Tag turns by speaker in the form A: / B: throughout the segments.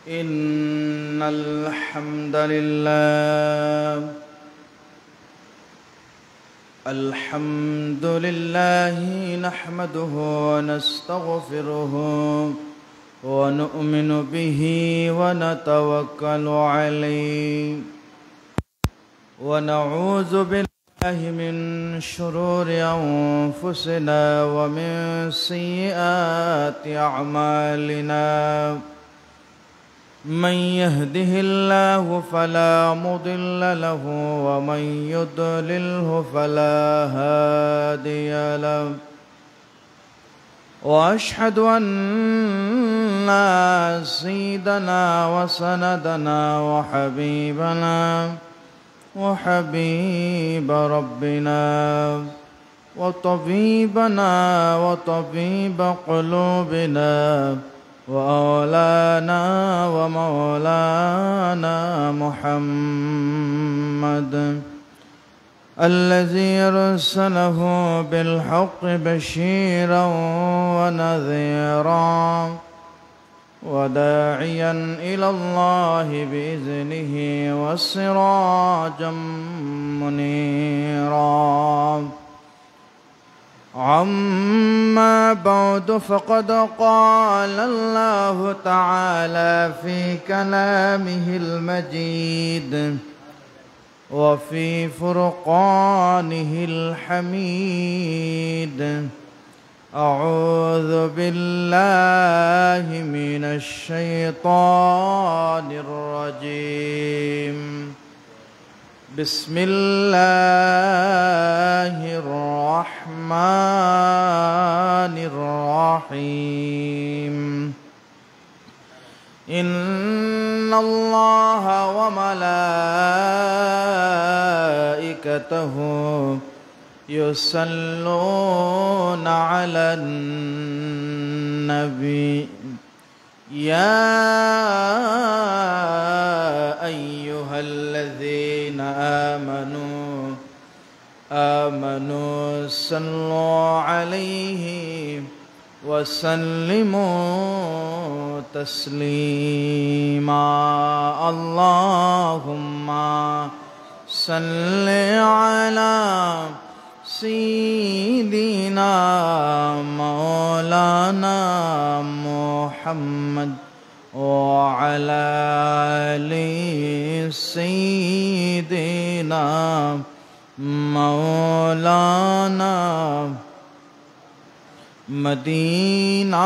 A: إن الحمد لله نحمده ونستغفره ونؤمن به ونتوكل عليه ونعوذ بالله من شرور أنفسنا ومن سيئات أعمالنا من يهده الله فلا مضل له ومن يضلله فلا هادي له وأشهد أن سيدنا وسندنا وحبيب ربنا وطبيبنا وطبيب قلوبنا وأولانا ومولانا محمد الذي أرسله بالحق بشيرا ونذيرا وداعيا إلى الله بإذنه وسراجا منيرا أما بعد فقد قال الله تعالى في كلامه المجيد وفي فرقانه الحميد أعوذ بالله من الشيطان الرجيم بسم الله الرحمن الرحيم إن الله وملائكته يصلون على النبي يا أيها الذين آمنوا صلوا عليه وسلموا تسليما اللهم صل على سيدنا مولانا محمد وعلى آل سيدنا مولانا مدینہ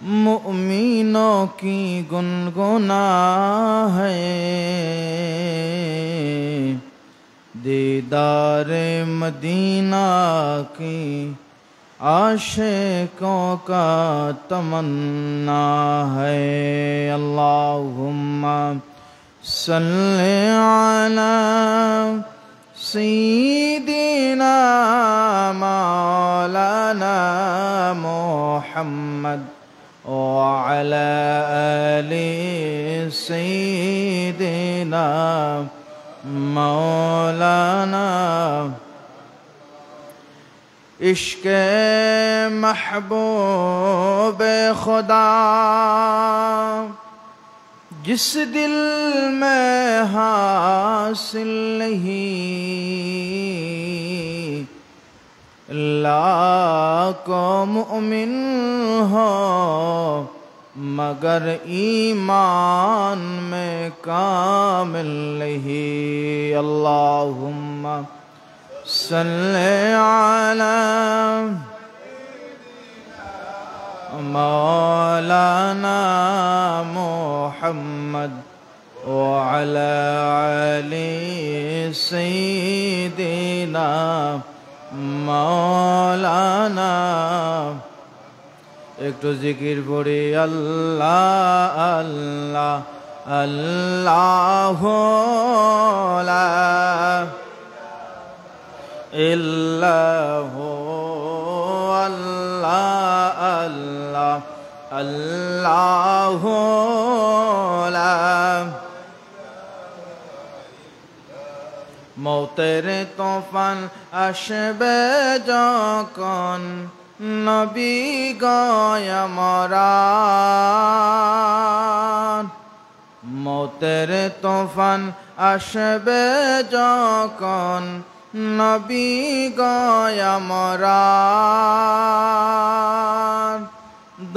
A: مؤمنوں کی گنگنا ہے دیدار مدینہ کی عاشقوں کا تمنا ہے اللہم صلی علی سیدنا مولانا محمد وعلى آل سيدنا مولانا عشق محبوب خدا جس دل میں حاصل نہیں لاکھوں مؤمن ہو مگر ایمان میں کامل نہیں اللہم صلی علی مولانا محمد وعلى آل سيدنا مولانا একটু জিকির পড়ি আল্লাহ আল্লাহ আল্লাহু লা ইল্লাহু আল্লাহ আল্লাহ আল্লাহু লা মৌতের তুফান আসবে যখন নবী গয় মরার মৌতের তুফান আসবে যখন নবী গয় মরার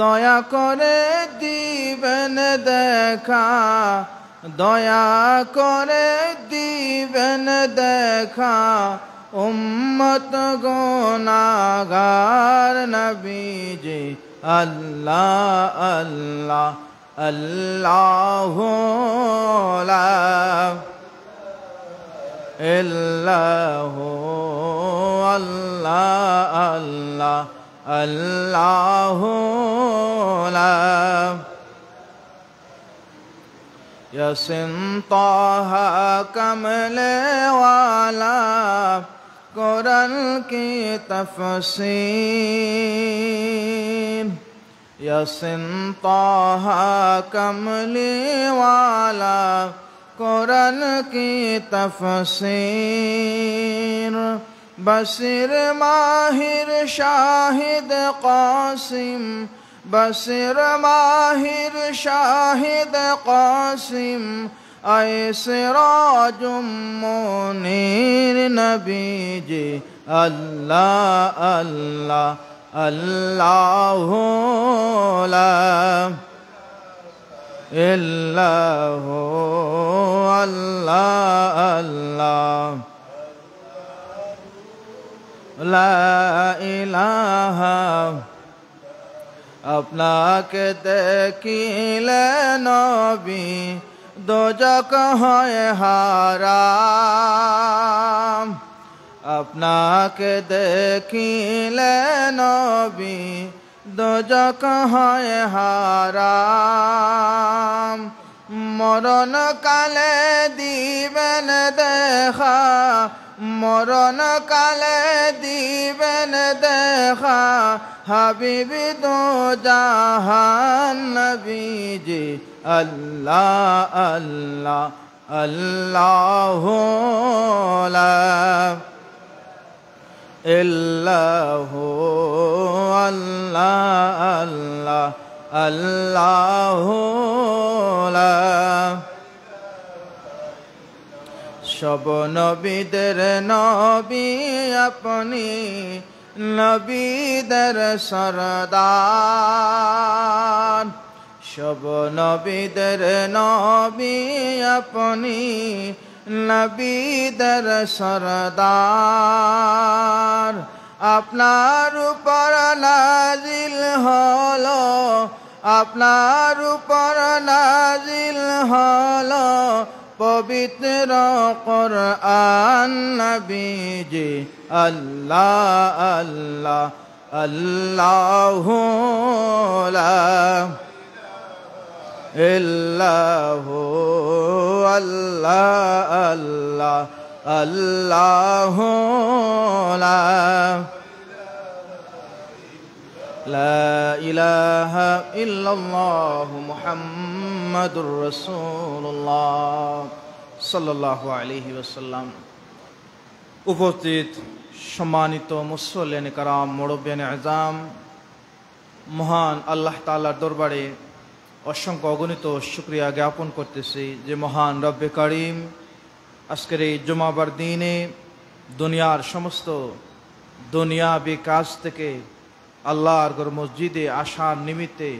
A: দয়া করে দিবেন দেখা দয়া করে দিবেন দেখা উম্মত গুনাহগার নবীজি আল্লাহ আল্লাহ আল্লাহু লা ইল্লাহু আল্লাহ আল্লাহ আল্লাহু লা ইয়াসিন তাহা কামলে ওয়ালা কুরআন কি তাফসীর ইয়াসিন তাহা কামলে ওয়ালা কুরআন কি তাফসীর বশির মাহির শাহিদ কাসিম বশির মাহির শাহিদ কাসিম আয় সিরাজুম মুনীর নবীজি আল্লাহ আল্লাহ আল্লাহু লা ইল্লাহু আল্লাহ আল্লাহ লা ইলাহা আপনাকে দেখিলে নবী দোজখ হয় হারাম আপনাকে দেখিলে নবী দোজখ হয় হারাম মরণ কালে দিবেন দেখা মরণ কালে দিবেন দেখা হাবিবি দো জাহান নবীজি আল্লাহ আল্লাহ আল্লাহু লা ইল্লাহু আল্লাহ আল্লাহ আল্লাহু লা সব নবীদের নবী আপনি নবীদের সরদার সব নবীদের নবী আপনি নবীদের সরদার আপনার উপর নাজিল হলো আপনার উপর নাজিল হলো পবিত্র কুরআন নবীজি আল্লাহ আল্লাহ আল্লাহু লা ইল্লাহু আল্লাহ আল্লাহ আল্লাহু লা লা ইলাহা ইল্লাল্লাহু মুহাম্মাদুর রাসূলুল্লাহ সাল্লাল্লাহু আলাইহি ওয়াসাল্লাম। উপস্থিত সম্মানিত মুসল্লিয়ান কিরাম, মুরব্বিয়ান আযম, মহান আল্লাহ তাআলার দরবারে অসংখ্য অগণিত শুকরিয়া জ্ঞাপন করতেছি যে মহান রব্বে কারীম আজকের এই জুমাবার দিনে দুনিয়ার সমস্ত দুনিয়াবি কাজ থেকে আল্লাহর ঘর মসজিদে আসার নিমিত্তে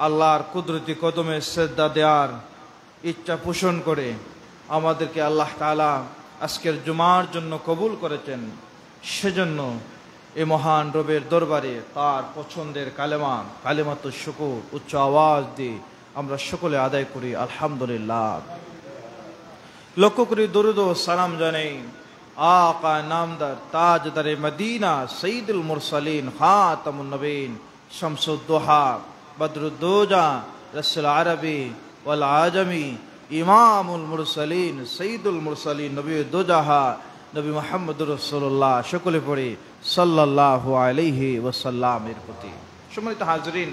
A: আল্লাহর কুদরতি কদমে শ্রদ্ধা দেওয়ার ইচ্ছা পোষণ করে আমাদেরকে আল্লাহ তাআলা আজকের জুমার জন্য কবুল করেছেন। সেজন্য এই মহান রবের দরবারে তার পছন্দের কালেমাতুশ শুকর উচ্চ আওয়াজ দিয়ে আমরা সকলে আদায় করি আলহামদুলিল্লাহ। লক্ষ্য করি দরুদ ও সালাম জানাই আকা নামদার তাজদারে মদিনা সঈদুল মুরসালিন খাতামুন নবীন শামসুদ্দোহা বদরুদ্দোজা রসুল আরবি ওয়াল আজমি ইমামুল মুরসালিন সঈদুল মুরসালিন নবী দোজাহা নবী মুহাম্মদুর রাসূলুল্লাহ সকলে পড়ে সাল্লাল্লাহু আলাইহি ওয়াসাল্লাম এর প্রতি। সম্মানিত হাজরিন,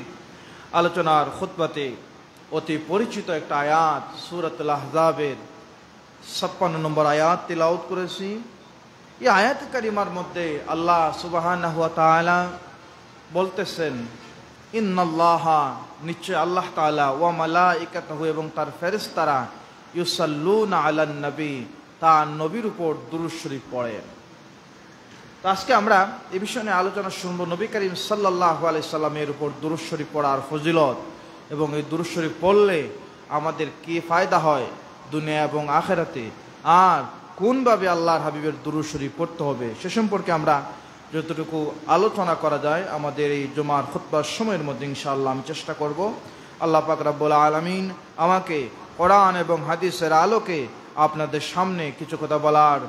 A: আলোচনার খুতবাতে অতি পরিচিত একটা আয়াত সূরাতুল আহজাবের 56 নম্বর আয়াত তিলাওয়াত করেছি। এই আয়াত কারিমার মধ্যে আল্লাহ সুবহানাহু ওয়া তাআলা বলতেছেন, ইন্নাল্লাহা, নিশ্চয় আল্লাহ তাআলা, ওয়া মালাইকাতুহু, এবং তার ফেরেশতারা, ইউসাল্লুনা আলান নবী, তার নবীর উপর দুরূদ শরীফ পড়েন। তো আজকে আমরা এই বিষয় নিয়ে আলোচনা শুনবো, নবী করিম সাল্লাল্লাহু আলাইহি সাল্লামের উপর দুরূদ শরীফ পড়ার ফজিলত, এবং এই দুরূদ শরীফ পড়লে আমাদের কি ফায়দা হয় দুনিয়া এবং আখিরাতে, আর কোনভাবে আল্লাহর হাবিবের দুরূদ শরীফ পড়তে হবে সে সম্পর্কে আমরা যতটুকু আলোচনা করা যায় আমাদের এই জুমার খুতবার সময়ের মধ্যে ইনশাআল্লাহ আমি চেষ্টা করব। আল্লাহ পাক রব্বুল আলামিন আমাকে কোরআন এবং হাদিসের আলোকে আপনাদের সামনে কিছু কথা বলার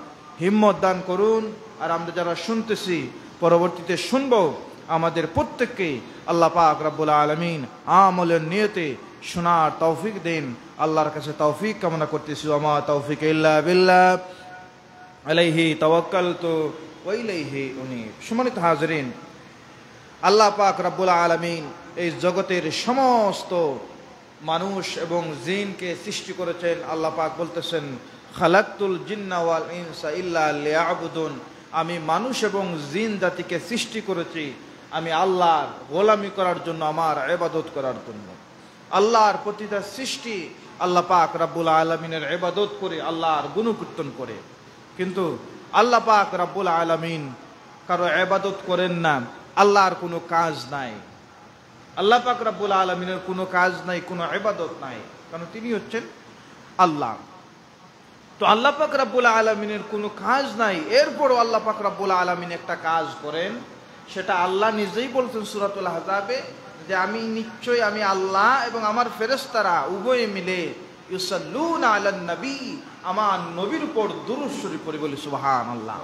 A: হিম্মত দান করুন। আর আমরা যারা শুনতেছি, পরবর্তীতে শুনবো, আমাদের প্রত্যেককে আল্লাহ পাক রব্বুল আলামিন আমলের নিয়তে শোনার তৌফিক দিন। আল্লাহর কাছে তৌফিক কামনা করতেছি। ওয়া তৌফিক ইল্লা বিল্লাহ, আলাইহি তাওয়াক্কালতু ওয়া ইলাইহি উনীব। সম্মানিত হাজিরিন, আল্লাহ পাক রব্বুল আলামিন এই জগতের সমস্ত মানুষ এবং জিনকে সৃষ্টি করেছেন। আল্লাহ পাক বলতেছেন, খালাকতুল জিন্না ওয়াল ইনসা ইল্লা লিয়াবুদুন, আমি মানুষ এবং জিন জাতিকে সৃষ্টি করেছি আমি আল্লাহর গোলামি করার জন্য, আমার ইবাদত করার জন্য। আল্লাহর প্রতিটা সৃষ্টি আল্লাহ পাক রব্বুল আলামিনের ইবাদত করে, আল্লাহর গুণকীর্তন করে। কিন্তু আল্লাহ পাক রব্বুল আলামিন কারো ইবাদত করেন না, আল্লাহর কোনো কাজ নাই। আল্লাহ পাক রব্বুল আলামিনের কোনো কাজ নাই, কোনো ইবাদত নাই, কারণ তিনি হচ্ছেন আল্লাহ। তো আল্লাহ পাক রব্বুল আলামিনের কোনো কাজ নাই, এরপরও আল্লাহ পাক রব্বুল আলামিন একটা কাজ করেন, সেটা আল্লাহ নিজেই বলছেন সূরাতুল আহজাবে, যে আমি নিশ্চয়ই আমি আল্লাহ এবং আমার ফেরেশতারা উভয়ে মিলে ইউসাল্লুনা আলান নবী, আমার নবীর উপর দুরূদ শরীফ পড়ি। বলি সুবহানাল্লাহ।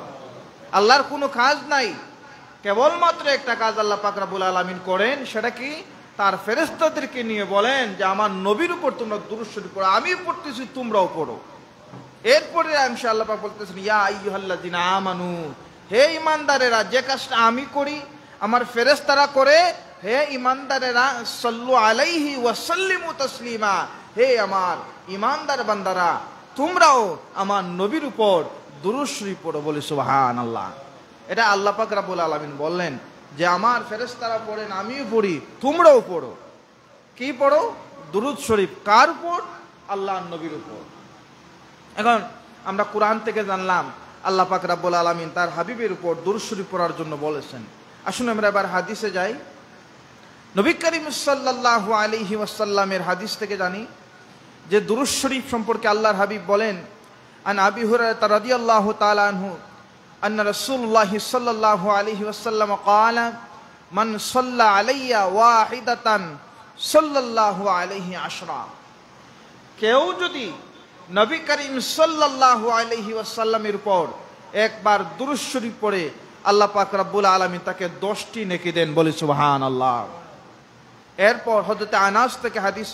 A: আল্লাহর কোনো কাজ নাই, কেবলমাত্র একটা কাজ আল্লাহ পাক রব্বুল আলামিন করেন, সেটা কি? তার ফেরেশতাদেরকে নিয়ে বলেন যে আমার নবীর উপর তোমরা দুরূদ শরীফ পড়ো, আমি পড়তেছি তোমরাও পড়ো। এরপরে ইনশাআল্লাহ পাক বলতেছেন, ইয়া আইয়ুহাল্লাযিনা আমানু, হে ঈমানদারেরা, যে কাজটা আমি করি আমার ফেরেশতারা করে, হে ঈমানদারেরা, সাল্লু আলাইহি ওয়া সাল্লিমু তাসলিমা, হে আমার ঈমানদার বান্দারা, তোমরাও আমার নবীর উপর দুরূদ শরীফ পড়ো। বলি সুবহানাল্লাহ। এটা আল্লাহ পাক রব্বুল আলামিন বললেন যে আমার ফেরেশতারা পড়েন, আমিও পড়ি, তোমরাও পড়ো। কি পড়ো? দুরূদ শরীফ। কার উপর? আল্লাহর নবীর উপর। এখন আমরা কোরআন থেকে জানলাম আল্লাহ পাক রব্বুল আলামিন তার হাবিবের উপর দুরূদ শরীফ পড়ার জন্য বলেছেন। আসুন আমরা এবার হাদিসে যাই। নবী করিম সাল্লাল্লাহু আলাইহি ওয়াসাল্লামের হাদিস থেকে জানি যে দুরূদ শরীফ সম্পর্কে আল্লাহর হাবিব বলেন, আন আবি হুরায়রা রাদিয়াল্লাহু তাআলা আনহু আন্না রাসূলুল্লাহ সাল্লাল্লাহু আলাইহি ওয়াসাল্লাম ক্বালা মান সাল্লা আলাইয়া ওয়াহিদাতান সাল্লাল্লাহু আলাইহি আশরা, কেউ যদি নবী করিম সাল্লাল্লাহু আলাইহি ওয়াসাল্লামের উপর একবার দুরূদ শরীফ পড়ে, আল্লাহ পাক রব্বুল আলামিন তাকে 10টি নেকি দেন। বলি সুবহানাল্লাহ। এরপর হযরত আনাস থেকে হাদিস,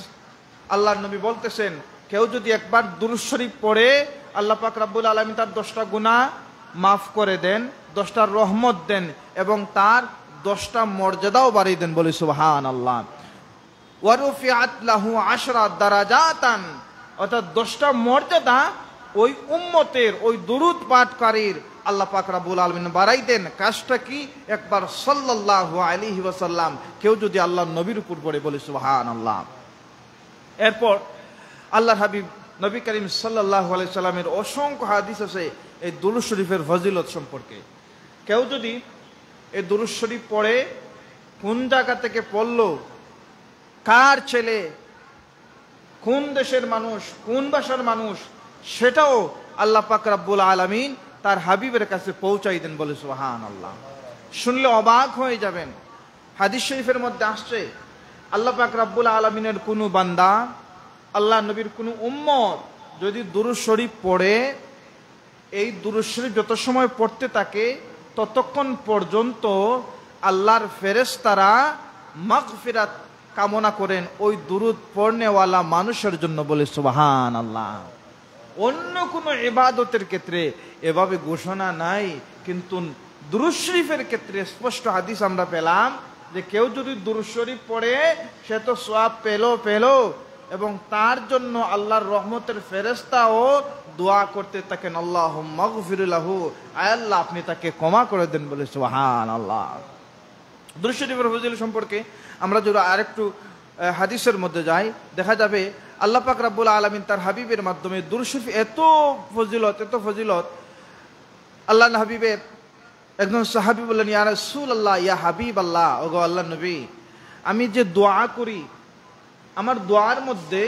A: আল্লাহর নবী বলতেছেন, কেউ যদি একবার দুরূদ শরীফ পড়ে, আল্লাহ পাক রব্বুল আলামিন তার 10টা গুনাহ মাফ করে দেন, 10টা রহমত দেন, এবং তার 10টা মর্যাদাও বাড়িয়ে দেন। বলি সুবহানাল্লাহ। ওয়া রুফিআত লাহু 10 দারাজাতান, অর্থাৎ 10টা মর্যাদা ওই উম্মতের, ওই দুরূদ পাঠকারীর আল্লাহ পাক রব্বুল আলামিন বাড়াই দেন। কাজটা কি? একবার সাল্লাল্লাহু আলাইহি ওয়াসাল্লাম কেউ যদি আল্লাহর নবীর উপর পড়ে। বলি সুবহানাল্লাহ। এরপর আল্লাহর হাবিব নবী করিম সাল্লাল্লাহু আলাইহি সাল্লামের অসংখ্য হাদিস আছে এই দুরূদ শরীফের ফজিলত সম্পর্কে। কেউ যদি এই দুরূদ শরীফ পড়ে, কোন জায়গা থেকে পড়লো, কার ছেলে, কোন দেশের মানুষ, কোন ভাষার মানুষ, সেটাও আল্লাহ পাক রব্বুল আলামিন তার হাবিবের কাছে পৌঁছাই দেন। বলে সুবহানাল্লাহ। শুনলে অবাক হয়ে যাবেন। হাদিস শরীফের মধ্যে আসছে, আল্লাহ পাক রব্বুল আলামিনের কোনো বান্দা, আল্লাহ নবীর কোনো উম্মত যদি দুরূদ শরীফ পড়ে, এই দুরূদ শরীফ যত সময় পড়তে থাকে ততক্ষণ পর্যন্ত আল্লাহর ফেরেশতারা মাগফিরাত কামনা করেন ওই দুরূদ পড়নেওয়ালা মানুষের জন্য। বলে সুবহানাল্লাহ। অন্য কোনো ইবাদতের ক্ষেত্রে এভাবে ঘোষণা নাই, কিন্তু দুরূদ শরীফের ক্ষেত্রে স্পষ্ট হাদিস আমরা পেলাম যে কেউ যদি দুরূদ শরীফ পড়ে সে তো সওয়াব পেল, এবং তার জন্য আল্লাহর রহমতের ফেরেশতাও দোয়া করতে থাকেন, আল্লাহুম্মা গফির লাহু, আয় আল্লাহ আপনি তাকে ক্ষমা করে দেন। বলে সুবহানাল্লাহ। দুরূদ শরীফের ফজিলত সম্পর্কে আমরা যদি আরেকটু হাদিসের মধ্যে যাই, দেখা যাবে আল্লাহ পাক রব্বুল আলামিন তার হাবিবের মাধ্যমে দুরূদ শরীফ এত ফজিলত। আল্লাহ হাবিবের একজন সাহাবী বললেন, ইয়া রাসূলুল্লাহ, ইয়া হাবিবাল্লাহ, ওগো আল্লাহ নবী, আমি যে দোয়া করি, আমার দোয়ার মধ্যে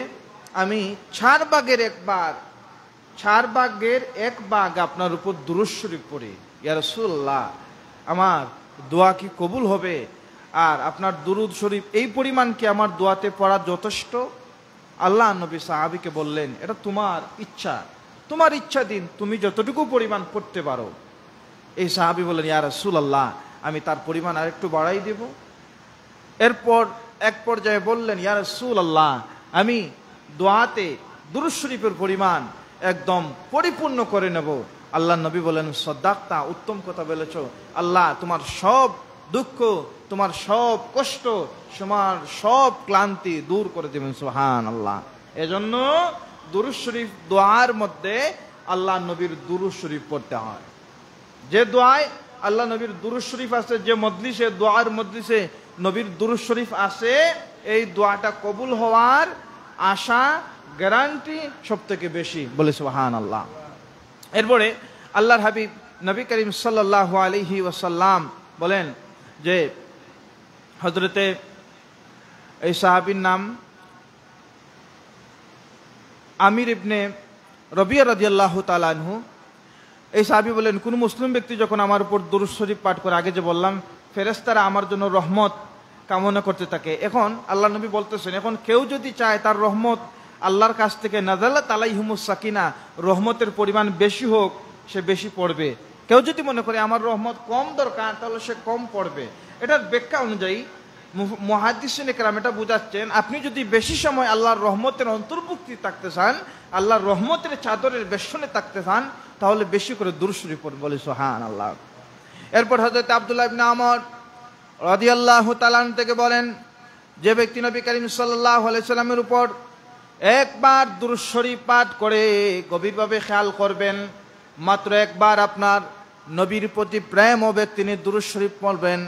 A: আমি 4 ভাগের এক ভাগ আপনার উপর দুরূদ শরীফ পড়ি। ইয়া রাসূলুল্লাহ, আমার দোয়া কি কবুল হবে? আর আপনার দুরূদ শরীফ এই পরিমাণ কি আমার দোয়াতে পড়া যথেষ্ট? আল্লাহ নবী সাহাবীকে বললেন, এটা তোমার ইচ্ছাধীন, তুমি যতটুকু পরিমাণ পড়তে পারো। এই সাহাবী বললেন, ইয়া রাসূলুল্লাহ, আমি তার পরিমাণ আরেকটু বাড়াই দেব। এরপর এক পর্যায়ে বললেন, ইয়া রাসূলুল্লাহ, আমি দোয়াতে দুরূদ শরীফের পরিমাণ একদম পরিপূর্ণ করে নেব। আল্লাহ নবী বলেন, সাদাক্তা, উত্তম কথা বলেছ। আল্লাহ তোমার সব দুঃখ, তোমার সব কষ্ট, তোমার সব ক্লান্তি দূর করে দেবেন। সুবহানাল্লাহ। এজন্য দুরূদ শরীফ দোয়ার মধ্যে আল্লাহ নবীর দুরূদ শরীফ পড়তে হয়। যে দোয়ায় আল্লাহ নবীর দুরূদ শরীফ আছে, যে মজলিসে দোয়ার মজলিসে নবীর দুরূদ শরীফ আছে, এই দোয়াটা কবুল হওয়ার আশা, গ্যারান্টি সব থেকে বেশি। বলে সুবহানাল্লাহ। এরপরে আল্লাহর হাবিব নবী করিম সাল্লাল্লাহু আলাইহি ওয়াসাল্লাম বলেন যে হযরতে এই সাহাবীর নাম আমির ইবনে রবিয়া রাদিয়াল্লাহু তাআলা আনহু। এই সাহাবী বলেন, কোন মুসলিম ব্যক্তি যখন আমার উপর দুরূদ শরীফ পাঠ করে, আগে যে বললাম ফেরেশতারা আমার জন্য রহমত কামনা করতে থাকে। এখন আল্লাহ নবী বলতেছেন, এখন কেউ যদি চায় তার রহমত আল্লাহর কাছ থেকে নাযালাত আলাইহিমুস সাকিনা, রহমতের পরিমাণ বেশি হোক, সে বেশি পড়বে। কেউ যদি মনে করে আমার রহমত কম দরকার, তাহলে সে কম পড়বে। এটার ব্যাখ্যা অনুযায়ী মুহাদ্দিসিন ইকরাম এটা বুঝাচ্ছেন, আপনি যদি বেশি সময় আল্লাহর রহমতের অন্তর্ভুক্তি থাকতে চান, আল্লাহর রহমতের চাদরের বেষ্টনে থাকতে চান, তাহলে বেশি করে দুরূদ শরীফ পড়ুন। বলে সুবহানাল্লাহ। এরপর হযরত আব্দুল্লাহ ইবনে আমর রাদিয়াল্লাহু তাআলা থেকে বলেন, যে ব্যক্তি নবী করিম সাল্লাল্লাহু আলাইহি সাল্লামের উপর একবার দুরূদ শরীফ পাঠ করে, গভীরভাবে খেয়াল করবেন, মাত্র একবার আপনার নবীর প্রতি প্রেম হবে, তিনি দুরূদ শরীফ পড়বেন।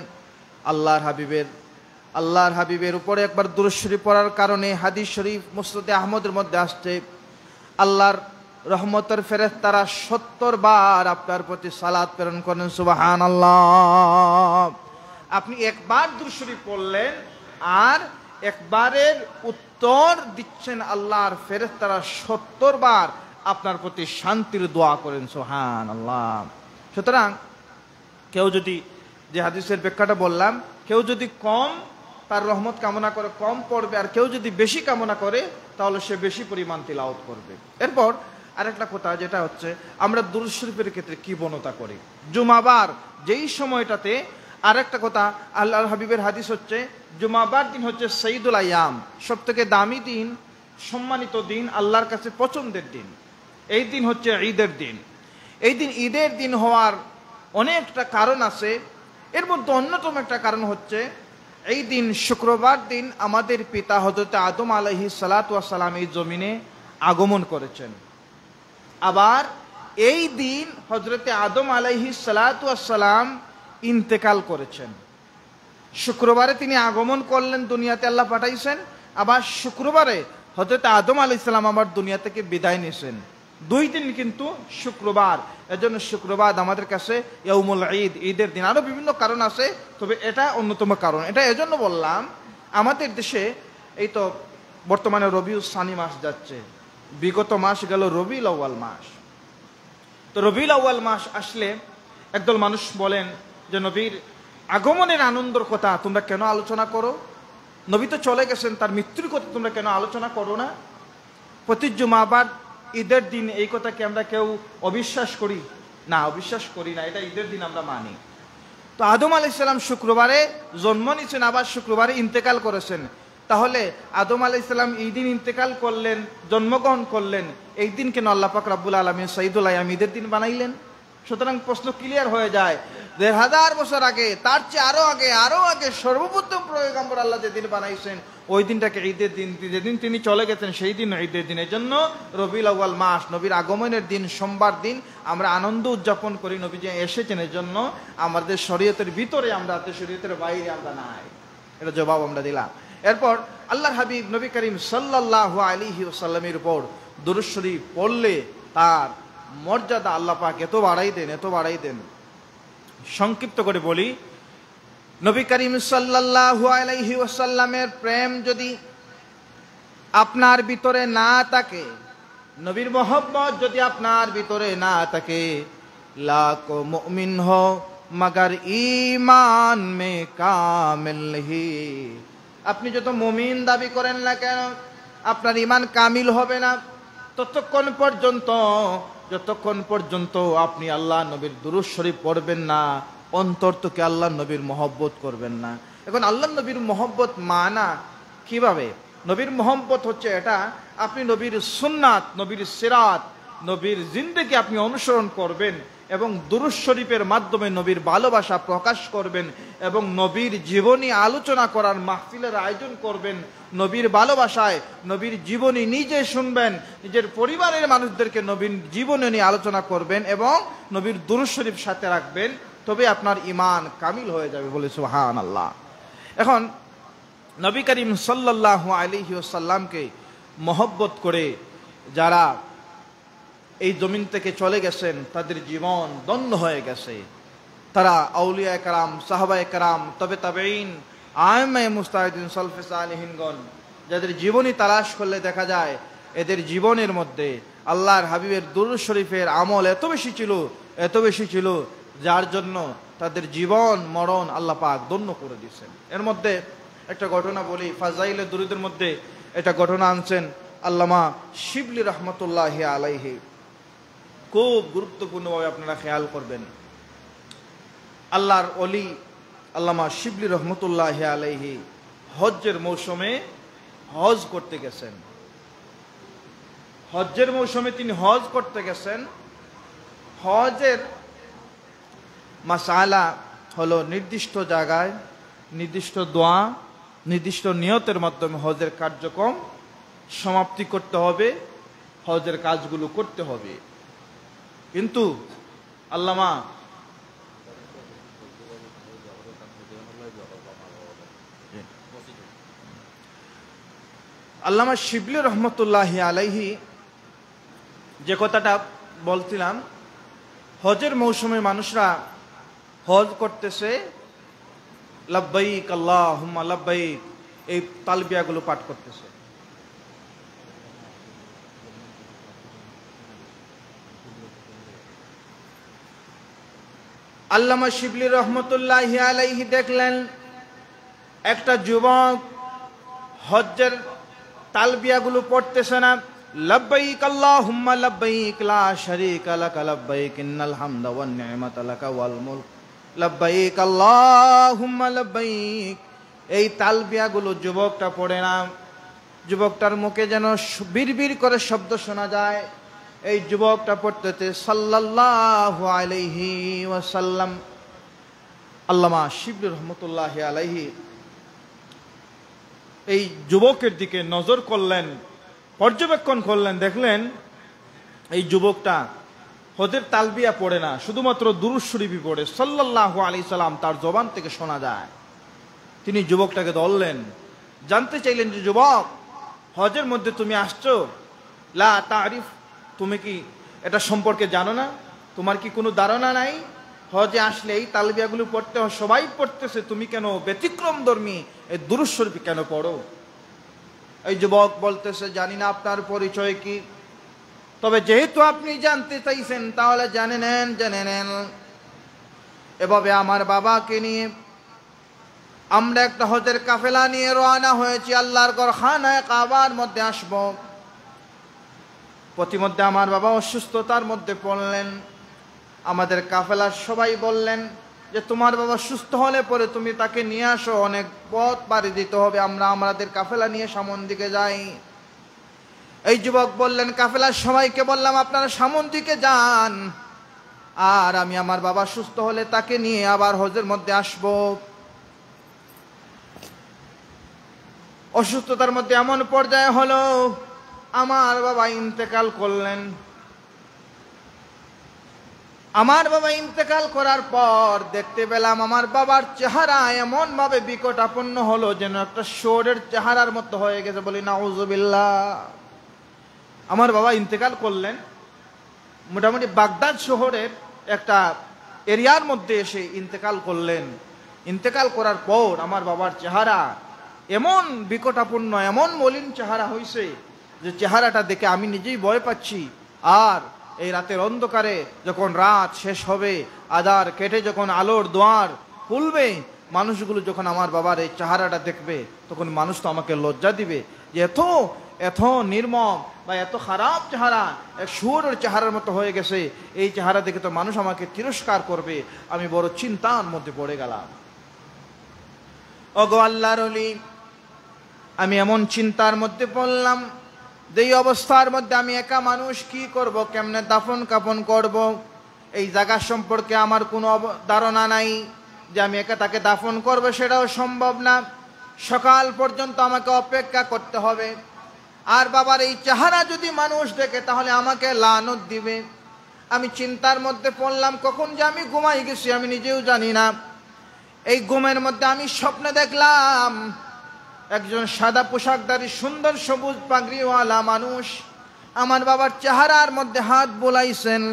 A: আল্লাহর হাবিবের উপরে একবার দুরূদ শরীফ পড়ার কারণে হাদিস শরীফ মুসনাদে আহমদের মধ্যে আসছে, আল্লাহর রহমতের ফেরেশতারা 70 বার আপনার প্রতি সালাত প্রেরণ করেন। সুবহানাল্লাহ। আপনি একবার দুরূদ শরীফ পড়লেন আর একবারের উত্তর দিচ্ছেন আল্লাহর ফেরেশতারা 70 বার আপনার প্রতি শান্তির দোয়া করেন। সুবহানাল্লাহ। সুতরাং কেউ যদি, যে হাদিসের ব্যাখ্যাটা বললাম, কেউ যদি কম তার রহমত কামনা করে কম পড়বে, আর কেউ যদি বেশি কামনা করে তাহলে সে বেশি পরিমাণ তিলাওয়াত করবে। এরপর আরেকটা কথা, যেটা হচ্ছে আমরা দুরূদ শরীফের ক্ষেত্রে কি বর্ণনা করি জুমাবার যেই সময়টাতে। আরেকটা কথা, আল্লাহর হাবিবের হাদিস হচ্ছে, জুমাবার দিন হচ্ছে সাইয়্যিদুল আইয়াম, সব থেকে দামি দিন, সম্মানিত দিন, আল্লাহর কাছে পছন্দের দিন। এই দিন হচ্ছে ঈদের দিন। এই দিন ঈদের দিন হওয়ার অনেকটা কারণ আছে। এর মধ্যে অন্যতম একটা কারণ হচ্ছে, এই দিন শুক্রবার দিন আমাদের পিতা হযরত আদম আলাইহিস সালাতু ওয়াস সালাম এই জমিনে আগমন করেছেন। আবার এই দিন হযরত আদম আলাইহিস সালাতু ওয়াস সালাম ইন্তেকাল করেছেন। শুক্রবারে তিনি আগমন করলেন, দুনিয়াতে আল্লাহ পাঠাইছেন। আবার শুক্রবারে হযরত আদম আলাইহিস সালাম আমার দুনিয়া থেকে বিদায় নিয়েছেন। 2 দিন কিন্তু শুক্রবার, এজন্য শুক্রবার আমাদের কাছে ইয়াউমুল ঈদ, ঈদের দিন। আরো বিভিন্ন কারণ আছে, তবে এটা অন্যতম কারণ। এটা এজন্য বললাম, আমাদের দেশে এই তো বর্তমানে রবিউল সানি মাস যাচ্ছে, বিগত মাস গেল রবিউল আউয়াল মাস। তো রবিউল আউয়াল মাস আসলে একদল মানুষ বলেন যে নবীর আগমনের আনন্দের কথা তোমরা কেন আলোচনা করো? নবী তো চলে গেছেন, তার মৃত্যুর কথা তোমরা কেন আলোচনা করো না? প্রতি জুমাবার ঈদের দিন এই কথা কি আমরা কেউ অবিশ্বাস করি? না, অবিশ্বাস করি না, এটা ঈদের দিন আমরা মানি। তো আদম আলাইহিস সালাম শুক্রবারে জন্ম নিয়েছেন, আবার শুক্রবারে ইন্তেকাল করেছেন। তাহলে আদম আলাইহিস সালাম এই দিন ইন্তেকাল করলেন, জন্মগ্রহণ করলেন, এই দিন কেন আল্লাহ পাক রব্বুল আলামিন সাইয়্যিদুল আইয়াম ঈদের দিন বানাইলেন? সুতরাং প্রশ্ন ক্লিয়ার হয়ে যায়, 1000 বছর আগে, তার চেয়ে আরো আগে সর্বপ্রথম পয়গম্বর আল্লাহ যেদিন বানাইছেন ওই দিনটাকে ঈদের দিন, যেদিন তিনি চলে গেছেন সেই দিন ঈদের দিন। এজন্য রবিউল আউয়াল মাস, নবীর আগমনের দিন, সোমবার দিন আমরা আনন্দ উদযাপন করি। নবী যে এসেছেন এজন্য আমাদের শরীয়তের ভিতরে আমরা, শরীয়তের বাইরে আমরা নাই। এটা জবাব আমরা দিলাম। এরপর আল্লাহর হাবিব নবী করিম সাল্লাল্লাহু আলাইহি ওয়াসাল্লামের উপর দুরূদ শরীফ পড়লে তার মর্যাদা আল্লাহ পাক এত বাড়াই দেন। সংক্ষিপ্ত করে বলি, নবী করিম সাল্লাল্লাহু আলাইহি ওয়াসাল্লামের প্রেম যদি আপনার ভিতরে না থাকে, নবীর মোহব্বত যদি আপনার ভিতরে না থাকে, লাখো মুমিন হো মগর ঈমান মে কামিল হি, আপনি যত মুমিন দাবি করেন না কেন আপনার ঈমান কামিল হবে না যতক্ষণ পর্যন্ত আপনি আল্লাহ নবীর দুরূদ শরীফ পড়বেন না, অন্তর থেকে আল্লাহ নবীর মহব্বত করবেন না। এখন আল্লাহ নবীর মহব্বত মানা কিভাবে? নবীর মহব্বত হচ্ছে এটা, আপনি নবীর সুন্নাত, নবীর সিরাত, নবীর জিন্দেগি আপনি অনুসরণ করবেন এবং দুরূদ শরীফের মাধ্যমে নবীর ভালোবাসা প্রকাশ করবেন এবং নবীর জীবনী আলোচনা করার মাহফিলের আয়োজন করবেন। নবীর ভালোবাসায় নবীর জীবনী নিজে শুনবেন, নিজের পরিবারের মানুষদেরকে নবীর জীবনী নিয়ে আলোচনা করবেন এবং নবীর দুরূদ শরীফ সাথে রাখবেন, তবে আপনার ঈমান কামিল হয়ে যাবে। বলে সুবহানাল্লাহ। এখন নবী করিম সাল্লাল্লাহু আলাইহি ওয়াসাল্লামকে মহব্বত করে যারা এই জমিন থেকে চলে গেছেন, তাদের জীবন ধন্য হয়ে গেছে। তারা আউলিয়া কেরাম, সাহাবায়ে কেরাম, তবে তাবেঈন, আইম্মায়ে মুজতাহিদিন, সালফে সালেহিনগণ, যাদের জীবনী তালাশ করলে দেখা যায় এদের জীবনের মধ্যে আল্লাহর হাবিবের দুরূদ শরীফের আমল এত বেশি ছিল যার জন্য তাদের জীবন মরণ আল্লাহ পাক ধন্য করে দিয়েছেন। এর মধ্যে একটা ঘটনা বলি, ফাজাইলে দুরূদের মধ্যে এটা ঘটনা আনছেন আল্লামা শিবলি রহমতুল্লাহি আলাইহি। খুব গুরুত্বপূর্ণভাবে আপনারা খেয়াল করবেন। আল্লাহর ওলি আল্লামা শিবলি রহমতুল্লাহি আলাইহি হজ্জের মৌসুমে হজ করতে গেছেন। হজ্জের মৌসুমে তিনি হজ করতে গেছেন। হজের মাসালা হলো নির্দিষ্ট জায়গায় নির্দিষ্ট দোয়া, নির্দিষ্ট নিয়তের মাধ্যমে হজের কার্যক্রম সমাপ্তি করতে হবে, হজের কাজগুলো করতে হবে। কিন্তু আল্লামা শিবলি রহমতুল্লাহি আলাইহি যে কথাটা বলছিলাম, হজের মৌসুমে মানুষরা হজ করতেছে, লাব্বাইক আল্লাহুম্মা লাব্বাইক, এই তালবিয়াগুলো পাঠ করতেছে। আল্লামা শিবলি রহমতুল্লাহি আলাইহি দেখলেন একটা যুবক হজ্জের তালবিয়াগুলো পড়তেছে না। লাব্বাইক আল্লাহুম্মা লাব্বাইক লা শারীকা লাকা লাব্বাইক ইন্নাল হামদা ওয়ান নি'মাতা লাকা ওয়াল মুলক লাব্বাইক আল্লাহুম্মা লাব্বাইক, এই তালবিয়াগুলো যুবকটা পড়ে না। যুবকটার মুখে যেন বিড়বিড় করে শব্দ শোনা যায়। এই যুবকটা পড়তেছে সাল্লাল্লাহু আলাইহি ওয়াসাল্লাম। আল্লামা শিবলি রহমতুল্লাহি আলাইহি এই যুবকের দিকে নজর করলেন, পর্যবেক্ষণ করলেন, দেখলেন এই যুবকটা হজের তালবিয়া পড়ে না, শুধুমাত্র দুরূদ শরীফই পড়ে, সাল্লাল্লাহু আলাইহি সাল্লাম তার জবান থেকে শোনা যায়। তিনি যুবকটাকে ধরলেন, জানতে চাইলেন যে যুবক, হজের মধ্যে তুমি আসছো, লা তারিফ, তুমি কি এটা সম্পর্কে জানো না? তোমার কি কোনো ধারণা নাই? হজে আসলে এই তালবিয়াগুলো পড়তে হয়, সবাই পড়তেছে, তুমি কেন ব্যতিক্রম ধর্মী এই দুরূদ শরীফ কেন পড়ো? এই যুবক বলতেছে, জানি না আপনার পরিচয় কি, তবে যেহেতু আপনি জানতে চাইছেন তাহলে জেনে নেন। এভাবে আমার বাবাকে নিয়ে আমরা একটা হজের কাফেলা নিয়ে রওনা হয়েছি, আল্লাহর ঘর খানায়ে কাবার মধ্যে আসব। প্রতিমধ্যে আমার বাবা অসুস্থতার মধ্যে পড়লেন। আমাদের কাফেলার সবাই বললেন যে তোমার বাবা সুস্থ হলে পরে তুমি তাকে নিয়ে আসো, অনেক পথ পাড়ি দিতে হবে, আমরা আমাদের কাফেলা নিয়ে সামন দিকে যাই। এই যুবক বললেন, কাফেলার সবাইকে বললাম আপনারা সামন দিকে যান, আর আমি আমার বাবা সুস্থ হলে তাকে নিয়ে আবার হজের মধ্যে আসব। অসুস্থতার মধ্যে এমন পর্যায়ে হলো আমার বাবা ইন্তেকাল করলেন। আমার বাবা ইন্তেকাল করার পর দেখতে পেলাম আমার বাবার চেহারা এমন ভাবে বিকটাপন্ন হলো যেন একটা শুয়োরের চেহারার মতো হয়ে গেছে। বলি নাউজুবিল্লাহ। আমার বাবা ইন্তেকাল করলেন, মোটামুটি বাগদাদ শহরের একটা এরিয়ার মধ্যে এসে ইন্তেকাল করলেন। ইন্তেকাল করার পর আমার বাবার চেহারা এমন বিকটাপন্ন, এমন মলিন চেহারা হয়েছে যে চেহারাটা দেখে আমি নিজেই ভয় পাচ্ছি। আর এই রাতের অন্ধকারে যখন রাত শেষ হবে, আধার কেটে যখন আলোর দুয়ার খুলবে, মানুষগুলো যখন আমার বাবার এই চেহারাটা দেখবে, তখন মানুষ তো আমাকে লজ্জা দিবে যে এত নির্মম বা এত খারাপ চেহারা, এক শুয়োরের চেহারার মতো হয়ে গেছে। এই চেহারা দেখে তো মানুষ আমাকে তিরস্কার করবে। আমি বড় চিন্তার মধ্যে পড়ে গেলাম। ওগো আল্লাহর ওলি, আমি এমন চিন্তার মধ্যে পড়লাম, যেই অবস্থার মধ্যে আমি একা মানুষ, কি করব, কেমনে দাফন কাফন করব। এই জায়গা সম্পর্কে আমার কোনো ধারণা নাই যে আমি একা তাকে দাফন করব, সেটাও সম্ভব না। সকাল পর্যন্ত আমাকে অপেক্ষা করতে হবে। আর বাবার এই চেহারা যদি মানুষ দেখে তাহলে আমাকে লানত দিবে। আমি চিন্তার মধ্যে পড়লাম, কখন যে আমি ঘুমাই গেছি আমি নিজেও জানি না। এই ঘুমের মধ্যে আমি স্বপ্নে দেখলাম একজন সাদা পোশাকধারী সুন্দর সবুজ পাগড়িওয়ালা মানুষ আমার বাবার চেহারার মধ্যে হাত বোলাইছেন।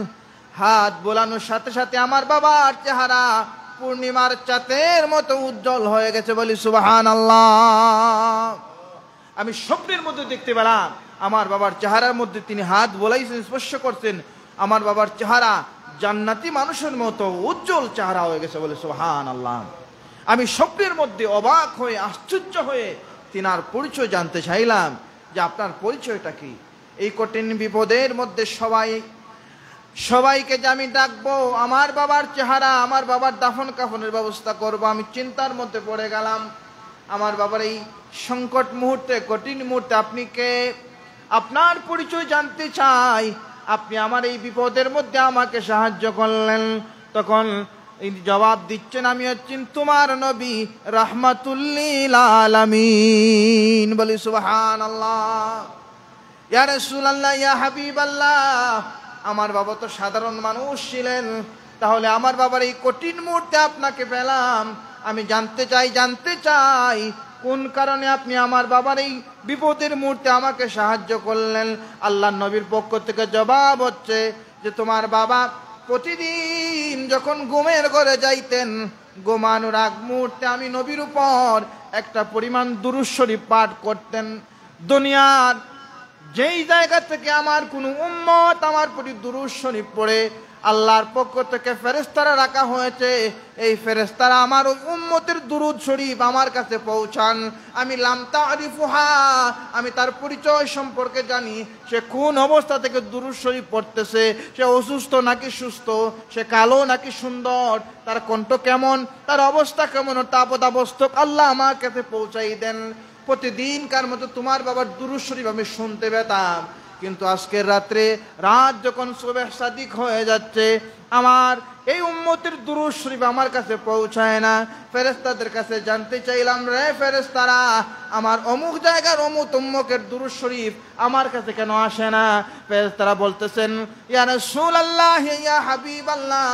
A: হাত বোলানোর সাথে সাথে আমার বাবার চেহারা পূর্ণিমার চাঁদের মতো উজ্জ্বল হয়ে গেছে। বলি সুবহানাল্লাহ। আমি স্বপ্নের মধ্যে দেখতে পেলাম আমার বাবার চেহারার মধ্যে তিনি হাত বোলাইছেন, স্পর্শ করছেন। আমার বাবার চেহারা জান্নাতি মানুষের মতো উজ্জ্বল চেহারা হয়ে গেছে। বলে সুবহানাল্লাহ। আমি স্বপ্নের মধ্যে অবাক হয়ে আশ্চর্য হয়ে তিনার পরিচয় জানতে চাইলাম যে আপনার পরিচয়টা কি। এই কঠিন বিপদের মধ্যে সবাইকে যে আমি ডাকবো, আমার বাবার চেহারা, আমার বাবার দাফন কাফনের ব্যবস্থা করব, আমি চিন্তার মধ্যে পড়ে গেলাম। আমার বাবার এই সংকট মুহূর্তে, কঠিন মুহূর্তে আপনি কে? আপনার পরিচয় জানতে চাই। আপনি আমার এই বিপদের মধ্যে আমাকে সাহায্য করলেন। তখন জবাব দিচ্ছেন, আমি হচ্ছি তোমার নবী রাহমাতুল্লিল আলামিন। বলি সুবহানাল্লাহ। ইয়া রাসূলুল্লাহ, ইয়া হাবিবাল্লাহ। আমার বাবা তো সাধারণ মানুষ ছিলেন, তাহলে আমার বাবার এই কঠিন মুহূর্তে আপনাকে পেলাম। আমি জানতে চাই কোন কারণে আপনি আমার বাবার এই বিপদের মুহূর্তে আমাকে সাহায্য করলেন। আল্লাহর নবীর পক্ষ থেকে জবাব হচ্ছে যে তোমার বাবা প্রতিদিন যখন ঘুমের ঘরে যাইতেন, ঘুমানোর আগ মুহূর্তে আমি নবীর উপর একটা পরিমাণ দুরূদ শরীফ পাঠ করতেন। দুনিয়ার যেই জায়গা থেকে আমার কোনো উম্মত আমার প্রতি দুরূদ শরীফ পড়ে, আল্লাহর পক্ষ থেকে ফেরেশতারা রাখা হয়েছে। এই ফেরেশতারা আমার ওই উম্মতের দুরূদ শরীফ আমার কাছে পৌঁছান। আমি লাম তারিফুহা, আমি তার পরিচয় সম্পর্কে জানি। সে কোন অবস্থা থেকে দুরূদ শরীফ পড়তেছে, সে অসুস্থ নাকি সুস্থ, সে কালো নাকি সুন্দর, তার কণ্ঠ কেমন, তার অবস্থা কেমন, তাপদাবস্থক আল্লাহ আমার কাছে পৌঁছাই দেন। প্রতিদিনকার মতো তোমার বাবার দুরূদ শরীফ আমি শুনতে পেতাম। কিন্তু আজকের রাত যখন সুবহ সাদিক হয়ে যাচ্ছে, আমার এই উম্মতের দুরূদ শরীফ আমার কাছে পৌঁছায় না। ফেরেশতাদের কাছে জানতে চাইলাম, রে ফেরেশতারা, আমার অমুক জায়গার অমুক উম্মতের দুরূদ শরীফ আমার কাছে কেন আসে না? ফেরেশতারা বলতেছেন, ইয়া রাসূলুল্লাহ, ইয়া হাবিবাল্লাহ,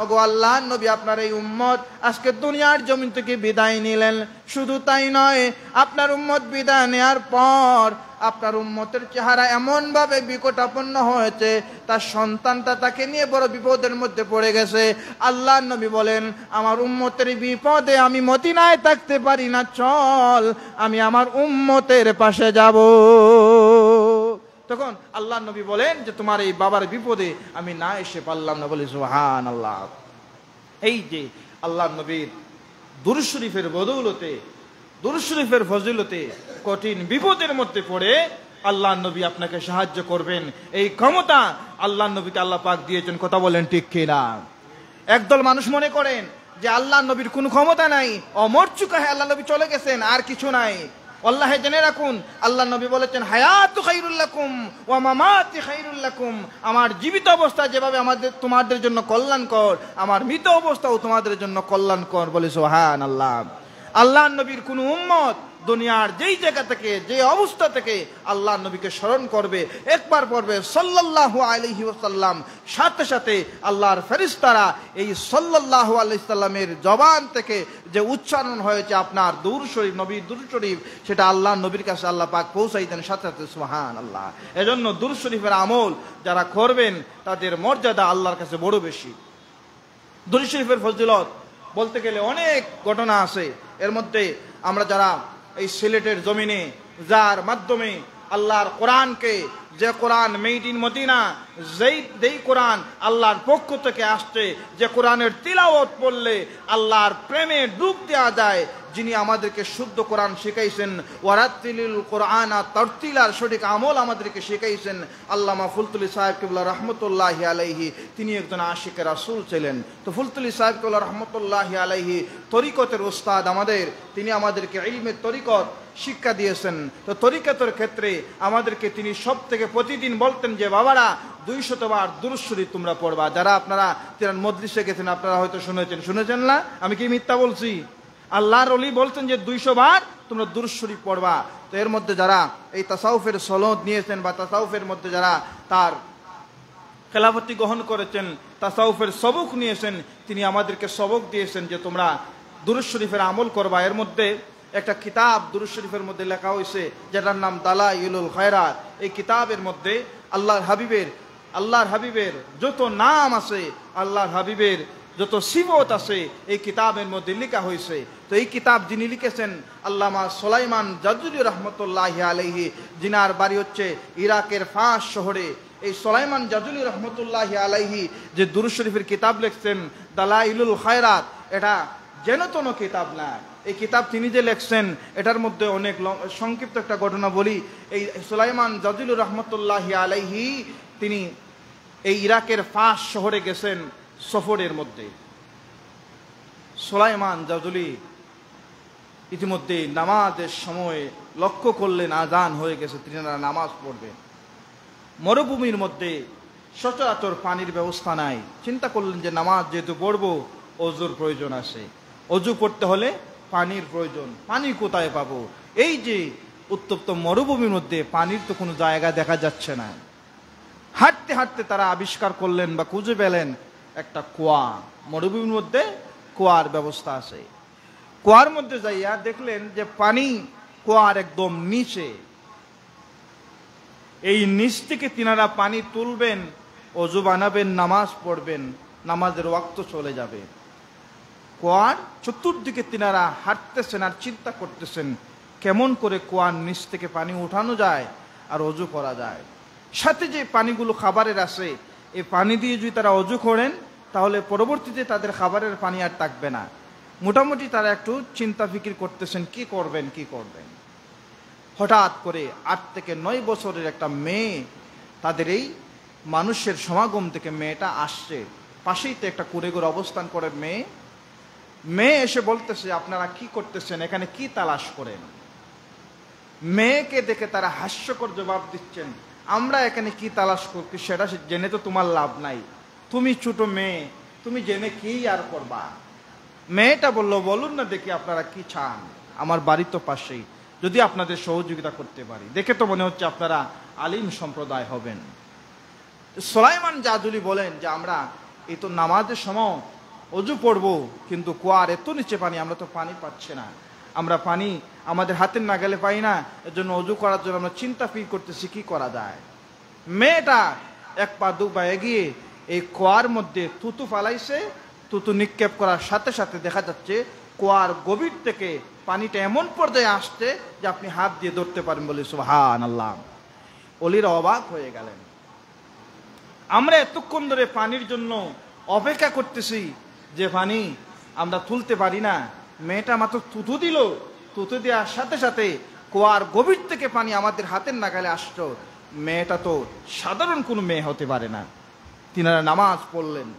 A: ওগো আল্লাহর নবী, আপনার এই উম্মত আজকে দুনিয়ার জমিন থেকে বিদায় নিলেন। শুধু তাই নয়, আপনার উম্মত বিদায় নেওয়ার পর আপনার উম্মতের চেহারা এমন ভাবে বিকটাপন্ন হয়েছে, তার সন্তানটা তাকে নিয়ে বড় বিপদের মধ্যে পড়ে গেছে। আল্লাহর নবী বলেন, আমার উম্মতের বিপদে আমি মদিনায় থাকতে পারি না, চল আমি আমার উম্মতের পাশে যাব। তখন আল্লাহর নবী বলেন যে তোমার এই বাবার বিপদে আমি না এসে পারলাম না। বলি সুবহানাল্লাহ। এই যে আল্লাহর নবীর দুরূদ শরীফের বদৌলতে, দুরূদ শরীফের ফজিলতে কঠিন বিপদের মধ্যে পড়ে আল্লাহর নবী আপনাকে সাহায্য করবেন, এই ক্ষমতা আল্লাহর নবীকে আল্লাহ পাক দিয়েছেন। কথা বলেন ঠিক কিনা? একদল মানুষ মনে করেন যে আল্লাহর নবীর কোনো ক্ষমতা নাই, অমরচুকা হয়ে আল্লাহ নবী চলে গেছেন, আর কিছু নাই। আল্লাহে জেনে রাখুন, আল্লাহ নবী বলেছেন হায়াতু খায়রুল লাকুম ওয়া মামাতি খায়রুল লাকুম, আমার জীবিত অবস্থা যেভাবে তোমাদের জন্য কল্যাণকর, আমার মৃত অবস্থাও তোমাদের জন্য কল্যাণকর। বলে সুবহানাল্লাহ। আল্লাহ নবীর কোন উম্মত দুনিয়ার যেই জায়গা থেকে, যে অবস্থা থেকে আল্লাহ নবীকে স্মরণ করবে, একবার পড়বে সাল্লাল্লাহু আলাইহি ওয়াসাল্লাম, সাথে সাথে আল্লাহর ফেরেশতারা এই সাল্লাল্লাহু আলাইহি সাল্লামের জবান থেকে যে উচ্চারণ হয়েছে আপনার দুরূদ শরীফ, নবীর দুরূদ শরীফ, সেটা আল্লাহ নবীর কাছে আল্লাহ পাক পৌঁছাই দেন সাথে সাথে। সুবহানাল্লাহ। এজন্য দুরূদ শরীফের আমল যারা করবেন তাদের মর্যাদা আল্লাহর কাছে বড় বেশি। দুরূদ শরীফের ফজিলত বলতে গেলে অনেক ঘটনা আছে। এর মধ্যে আমরা যারা এই সিলেটের জমিনে যার মাধ্যমে আল্লাহর কোরআনকে, যে কোরআন মেড ইন মদিনা, যেই কোরআন আল্লাহর পক্ষ থেকে আসছে, যে কোরআনের তিলাওয়াত পড়লে আল্লাহর প্রেমে ডুব দেওয়া যায়, যিনি আমাদেরকে শুদ্ধ কোরআন শিখাইছেন, ওয়ারাতিলিল কোরআনা তারতিলার সঠিক আমল আমাদেরকে শিখাইছেন আল্লামা ফুলতুলি সাহেব কিবলা রহমতুল্লাহি আলাইহি। তিনি একজন আশিকে রাসূল ছিলেন। তো ফুলতুলি সাহেব কিবলা রহমতুল্লাহি আলাইহি তরিকতের উস্তাদ আমাদের, তিনি আমাদেরকে ইলমের তরিকত শিক্ষা দিয়েছেন। তো তরিকতের ক্ষেত্রে আমাদেরকে তিনি সব থেকে প্রতিদিন বলতেন যে বাবারা 200 বার দুরূদ শরীফ তোমরা পড়বা। যারা আপনারা তিরান মজলিসে গেছেন আপনারা হয়তো শুনেছেন না, আমি কি মিথ্যা বলছি? আল্লাহর ওলি বলতেন যে 200 বার তোমরা দুরূদ শরীফ পড়বা। তো এর মধ্যে যারা এই তাসাউফের সনদ নিয়েছেন বা তাসাউফের মধ্যে যারা তার খেলাফতি গ্রহণ করেছেন, তাসাউফের সবক নিয়েছেন, তিনি আমাদেরকে সবক দিয়েছেন যে তোমরা দুরূদ শরীফের আমল করবা। এর মধ্যে একটা কিতাব দুরূদ শরীফের মধ্যে লেখা হয়েছে যেটার নাম দালাইলুল খায়রাত। এই কিতাবের মধ্যে আল্লাহর হাবিবের যত নাম আছে, আল্লাহর হাবিবের যত সিফত আছে এই কিতাবের মধ্যে লেখা হয়েছে। তো এই কিতাব যিনি লিখেছেন আল্লামা সুলাইমান জাজুলি রহমতুল্লাহি আলাইহি, যিনার বাড়ি হচ্ছে ইরাকের ফাস শহরে। এই সুলাইমান জাজুলি রহমতুল্লাহি আলাইহি যে দুরূদ শরীফের কিতাব লিখছেন দালাইলুল খায়রাত, এটা যেন তেন কিতাব না। এই কিতাব তিনি যে লিখছেন এটার মধ্যে অনেক সংক্ষিপ্ত একটা ঘটনা বলি। এই সুলাইমান জাজুলি রহমতুল্লাহি আলাইহি তিনি এই ইরাকের ফাস শহরে গেছেন সফরের মধ্যে। সুলাইমান জাজুলি ইতিমধ্যে নামাজের সময় লক্ষ্য করলেন আজান হয়ে গেছে, তিনারা নামাজ পড়বেন। মরুভূমির মধ্যে সচরাচর পানির ব্যবস্থা নাই। চিন্তা করলেন যে নামাজ যেহেতু পড়বো, অজুর প্রয়োজন আছে, অজু পড়তে হলে পানির প্রয়োজন, পানি কোথায় পাবো? এই যে উত্তপ্ত মরুভূমির মধ্যে পানির তো কোনো জায়গা দেখা যাচ্ছে না। হাঁটতে হাঁটতে তারা আবিষ্কার করলেন বা খুঁজে পেলেন একটা কুয়া। মরুভূমির মধ্যে কুয়ার ব্যবস্থা আছে। কুয়ার মধ্যে যাইয়া দেখলেন যে পানি কুয়ার একদম নিচে। এই নিচ থেকে তিনারা পানি তুলবেন, অজু বানাবেন, নামাজ পড়বেন, নামাজের ওয়াক্ত চলে যাবে। কুয়ার চতুর্দিকে তিনারা হাঁটতেছেন আর চিন্তা করতেছেন কেমন করে কুয়ার নিচ থেকে পানি উঠানো যায় আর অজু করা যায়। সাথে যে পানিগুলো খাবারের আছে, এই পানি দিয়ে যদি তারা অজু করেন তাহলে পরবর্তীতে তাদের খাবারের পানি আর থাকবে না। মোটামুটি তারা একটু চিন্তা ফিকির করতেছেন কি করবেন। হঠাৎ করে 8 থেকে 9 বছরের একটা মেয়ে তাদের এই মানুষের সমাগম থেকে মেয়েটা আসছে। পাশেই তো একটা কুড়েঘর অবস্থান করে মেয়ে এসে বলতেছে আপনারা কি করতেছেন, এখানে কি তালাশ করেন? মেয়েকে দেখে তারা হাস্যকর জবাব দিচ্ছেন, আমরা এখানে কি তালাশ করছি সেটা জেনে তো তোমার লাভ নাই, তুমি ছোট মেয়ে, তুমি জেনে কি আর করবা? মেয়েটা বলল বলুন না দেখি আপনারা কি চান, আমার বাড়ি তো পাশেই, যদি আপনাদের সহযোগিতা করতে পারি, দেখে তো মনে হচ্ছে আপনারা আলিম সম্প্রদায় হবেন। সুলাইমান জাজুলি বলেন যে আমরা এই তো নামাজের সময় অজু পড়বো, কিন্তু কুয়ার এত নিচে পানি, আমরা তো পানি পাচ্ছি না, আমরা পানি আমাদের হাতের নাগালে পাই না, এর জন্য অজু করার জন্য আমরা চিন্তা ফির করতেছি কি করা যায়। মেয়েটা 1 পা 2 পা এগিয়ে এই কুয়ার মধ্যে থুতু ফালাইছে। থুতু নিক্ষেপ করার সাথে সাথে দেখা যাচ্ছে কুয়ার গভীর থেকে পানিটা এমন পর্যায়ে আসছে যে আপনি হাত দিয়ে ধরতে পারেন। বলে সুবহানাল্লাহ। ওলিরা অবাক হয়ে গেলেন, আমরা এতক্ষণ ধরে পানির জন্য অপেক্ষা করতেছি যে পানি আমরা তুলতে পারি না, মেয়েটা মাত্র থুতু দিল, থুতু দেওয়ার সাথে সাথে কুয়ার গভীর থেকে পানি আমাদের হাতের নাগালে আসতো। মেয়েটা তো সাধারণ কোনো মেয়ে হতে পারে না। তিনারা নামাজ পড়লেন।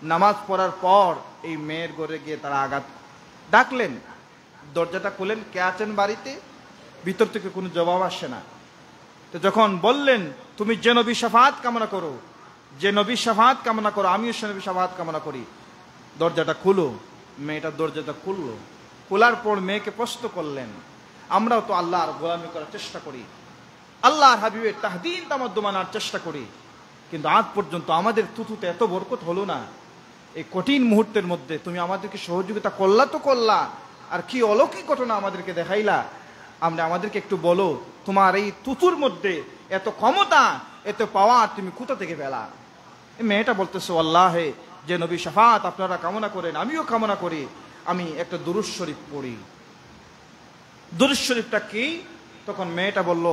A: নামাজ পড়ার পর এই মেয়ের ঘরে গিয়ে তারা আঘাত ডাকলেন, দরজাটা খুলেন, কে আছেন বাড়িতে? ভিতর থেকে কোনো জবাব আসে না। তো যখন বললেন তুমি যে নবী শাফাত কামনা করো, যে নবী শাফাত কামনা করো, আমিও সে নবী শাফাত কামনা করি, দরজাটা খুলো। মেয়েটা দরজাটা খুললো। খোলার পর মেয়েকে প্রশ্ন করলেন, আমরাও তো আল্লাহর গোলামি করার চেষ্টা করি, আল্লাহর হাবিবের তাহদিন তামাদ্দুম মানার চেষ্টা করি, কিন্তু আজ পর্যন্ত আমাদের তুতুতে এত বরকত হলো না। এই কঠিন মুহূর্তের মধ্যে তুমি আমাদেরকে সহযোগিতা করলা তো করলা, আর কি অলৌকিক ঘটনা আমাদেরকে দেখাইলা। আমাদেরকে একটু বলো, তোমার এই তুতুর মধ্যে এত ক্ষমতা, এত পাওয়ার তুমি কোথা থেকে পেলা? এই মেয়েটা বলতেছে, আল্লাহে, যে নবী শাফাত আপনারা কামনা করেন আমিও কামনা করি, আমি একটা দুরূদ শরীফ পড়ি। দুরূদ শরীফটা কি? তখন মেয়েটা বলল,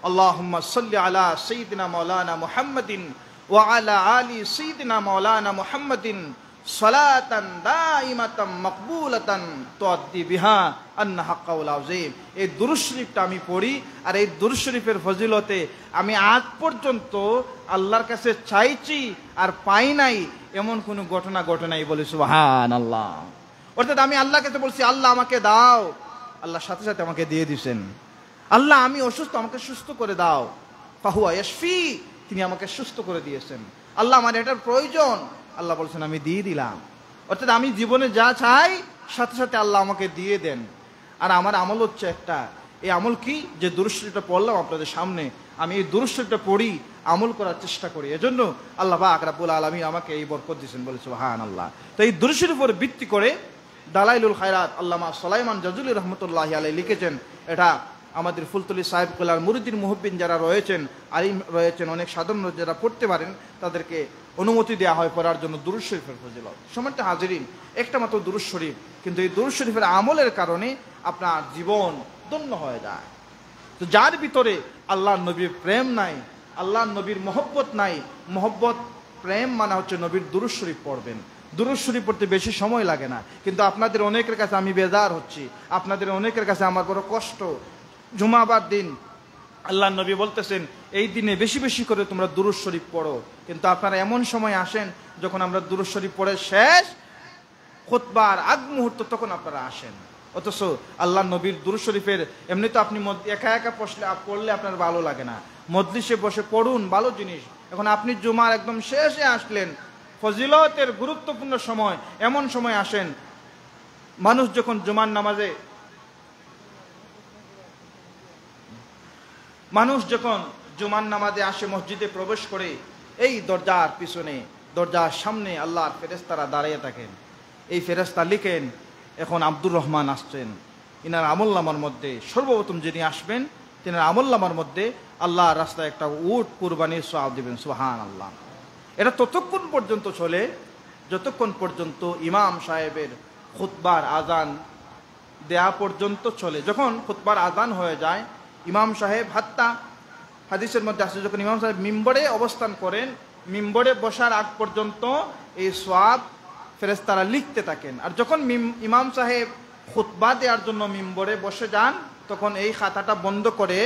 A: আল্লাহুম্মা সাল্লি আলা সাইয়্যিদিনা মাওলানা মুহাম্মাদিন ওয়া আলা আলি সাইয়্যিদিনা মাওলানা মুহাম্মাদিন সালাতান দাইমাতাম মাকবুলাতান তুআদ্দি বিহা আন্না হাক্কাউল আযীম। এই দুরূদ শরীফটা আমি পড়ি, আর এই দুরূদ শরীফের ফজিলতে আমি আজ পর্যন্ত আল্লাহর কাছে চাইছি আর পাই নাই, এমন কোনো ঘটনা ঘটনাই। বলি সুবহানাল্লাহ। অর্থাৎ আমি আল্লাহর কাছে বলছি, আল্লাহ আমাকে দাও, আল্লাহ সাথে সাথে আমাকে দিয়ে দিয়েছেন। আল্লাহ আমি অসুস্থ, আমাকে সুস্থ করে দাও, ফাহুয়া ইয়াশফি, তিনি আমাকে সুস্থ করে দিয়েছেন। আল্লাহ আমার এটার প্রয়োজন, আল্লাহ বলছেন আমি দিয়ে দিলাম। অর্থাৎ আমি জীবনে যা চাই সাথে সাথে আল্লাহ আমাকে দিয়ে দেন। আর আমার আমল হচ্ছে একটা, এই আমল কি? যে দুরূদ শরীফটা পড়লাম আপনাদের সামনে, আমি এই দুরূদ শরীফটা পড়ি, আমল করার চেষ্টা করি। এজন্য আল্লাহ পাক রব্বুল আলামিন আমাকে এই বরকত দিয়েছেন। বলে সুবহানাল্লাহ। তো এই দুরূদ শরীফের উপর ভিত্তি করে দালাইলুল খায়রাত আল্লামা সুলাইমান জাজুলি রহমতুল্লাহি আলাইহি লিখেছেন। এটা আমাদের ফুলতলি সাহেব কোলার মুরিদিন মুহিব্বিন যারা রয়েছেন, আলিম রয়েছেন, অনেক সাধারণ যারা পড়তে পারেন, তাদেরকে অনুমতি দেওয়া হয় পড়ার জন্য দুরূদ শরীফের ফজিলত। সম্মানিত হাজিরিন, একটা মাত্র দুরূদ শরীফ, কিন্তু এই দুরূদ শরীফের আমলের কারণে আপনার জীবন ধন্য হয়ে যায়। তো যার ভিতরে আল্লাহর নবীর প্রেম নাই, আল্লাহর নবীর মহব্বত নাই, মহব্বত প্রেম মানে হচ্ছে নবীর দুরূদ শরীফ পড়বেন। দুরূদ শরীফ পড়তে বেশি সময় লাগে না, কিন্তু আপনাদের অনেকের কাছে আমি বেজার হচ্ছি, আপনাদের অনেকের কাছে আমার বড় কষ্ট। জুমাবার দিন আল্লাহর নবী বলতেছেন এই দিনে বেশি বেশি করে তোমরা দুরূদ শরীফ পড়ো, কিন্তু আপনারা এমন সময় আসেন যখন আমরা দুরূদ শরীফ পড়ে শেষ খুতবার আগ মুহূর্ত, তখন আপনারা আসেন। অথচ আল্লাহর নবীর দুরূদ শরীফের এমনি তো আপনি একা একা পড়লে আপনার ভালো লাগে না, মজলিসে বসে পড়ুন, ভালো জিনিস। এখন আপনি জুমার একদম শেষে আসলেন, ফজিলতের গুরুত্বপূর্ণ সময়, এমন সময় আসেন মানুষ যখন জুমার নামাজে আসে, মসজিদে প্রবেশ করে, এই দরজার পিছনে, দরজার সামনে আল্লাহর ফেরেশতারা দাঁড়িয়ে থাকেন। এই ফেরেশতা লিখেন, এখন আব্দুর রহমান আসছেন, ইনার আমলনামার মধ্যে সর্বপ্রথম যিনি আসবেন তিনার আমলনামার মধ্যে আল্লাহর রাস্তায় একটা উট কুরবানির সওয়াব দিবেন। সুবহানাল্লাহ। এটা ততক্ষণ পর্যন্ত চলে যতক্ষণ পর্যন্ত ইমাম সাহেবের খুতবার আজান দেয়া পর্যন্ত চলে। যখন খুতবার আজান হয়ে যায়, ইমাম সাহেব হাদিসের মধ্যে আসছে, যখন ইমাম সাহেব মিম্বরে অবস্থান করেন, মিম্বরে বসার আগ পর্যন্ত এই সওয়াব ফেরেশতারা লিখতে থাকেন। আর যখন ইমাম সাহেব খুতবা দেওয়ার জন্য মিম্বরে বসে যান, তখন এই খাতাটা বন্ধ করে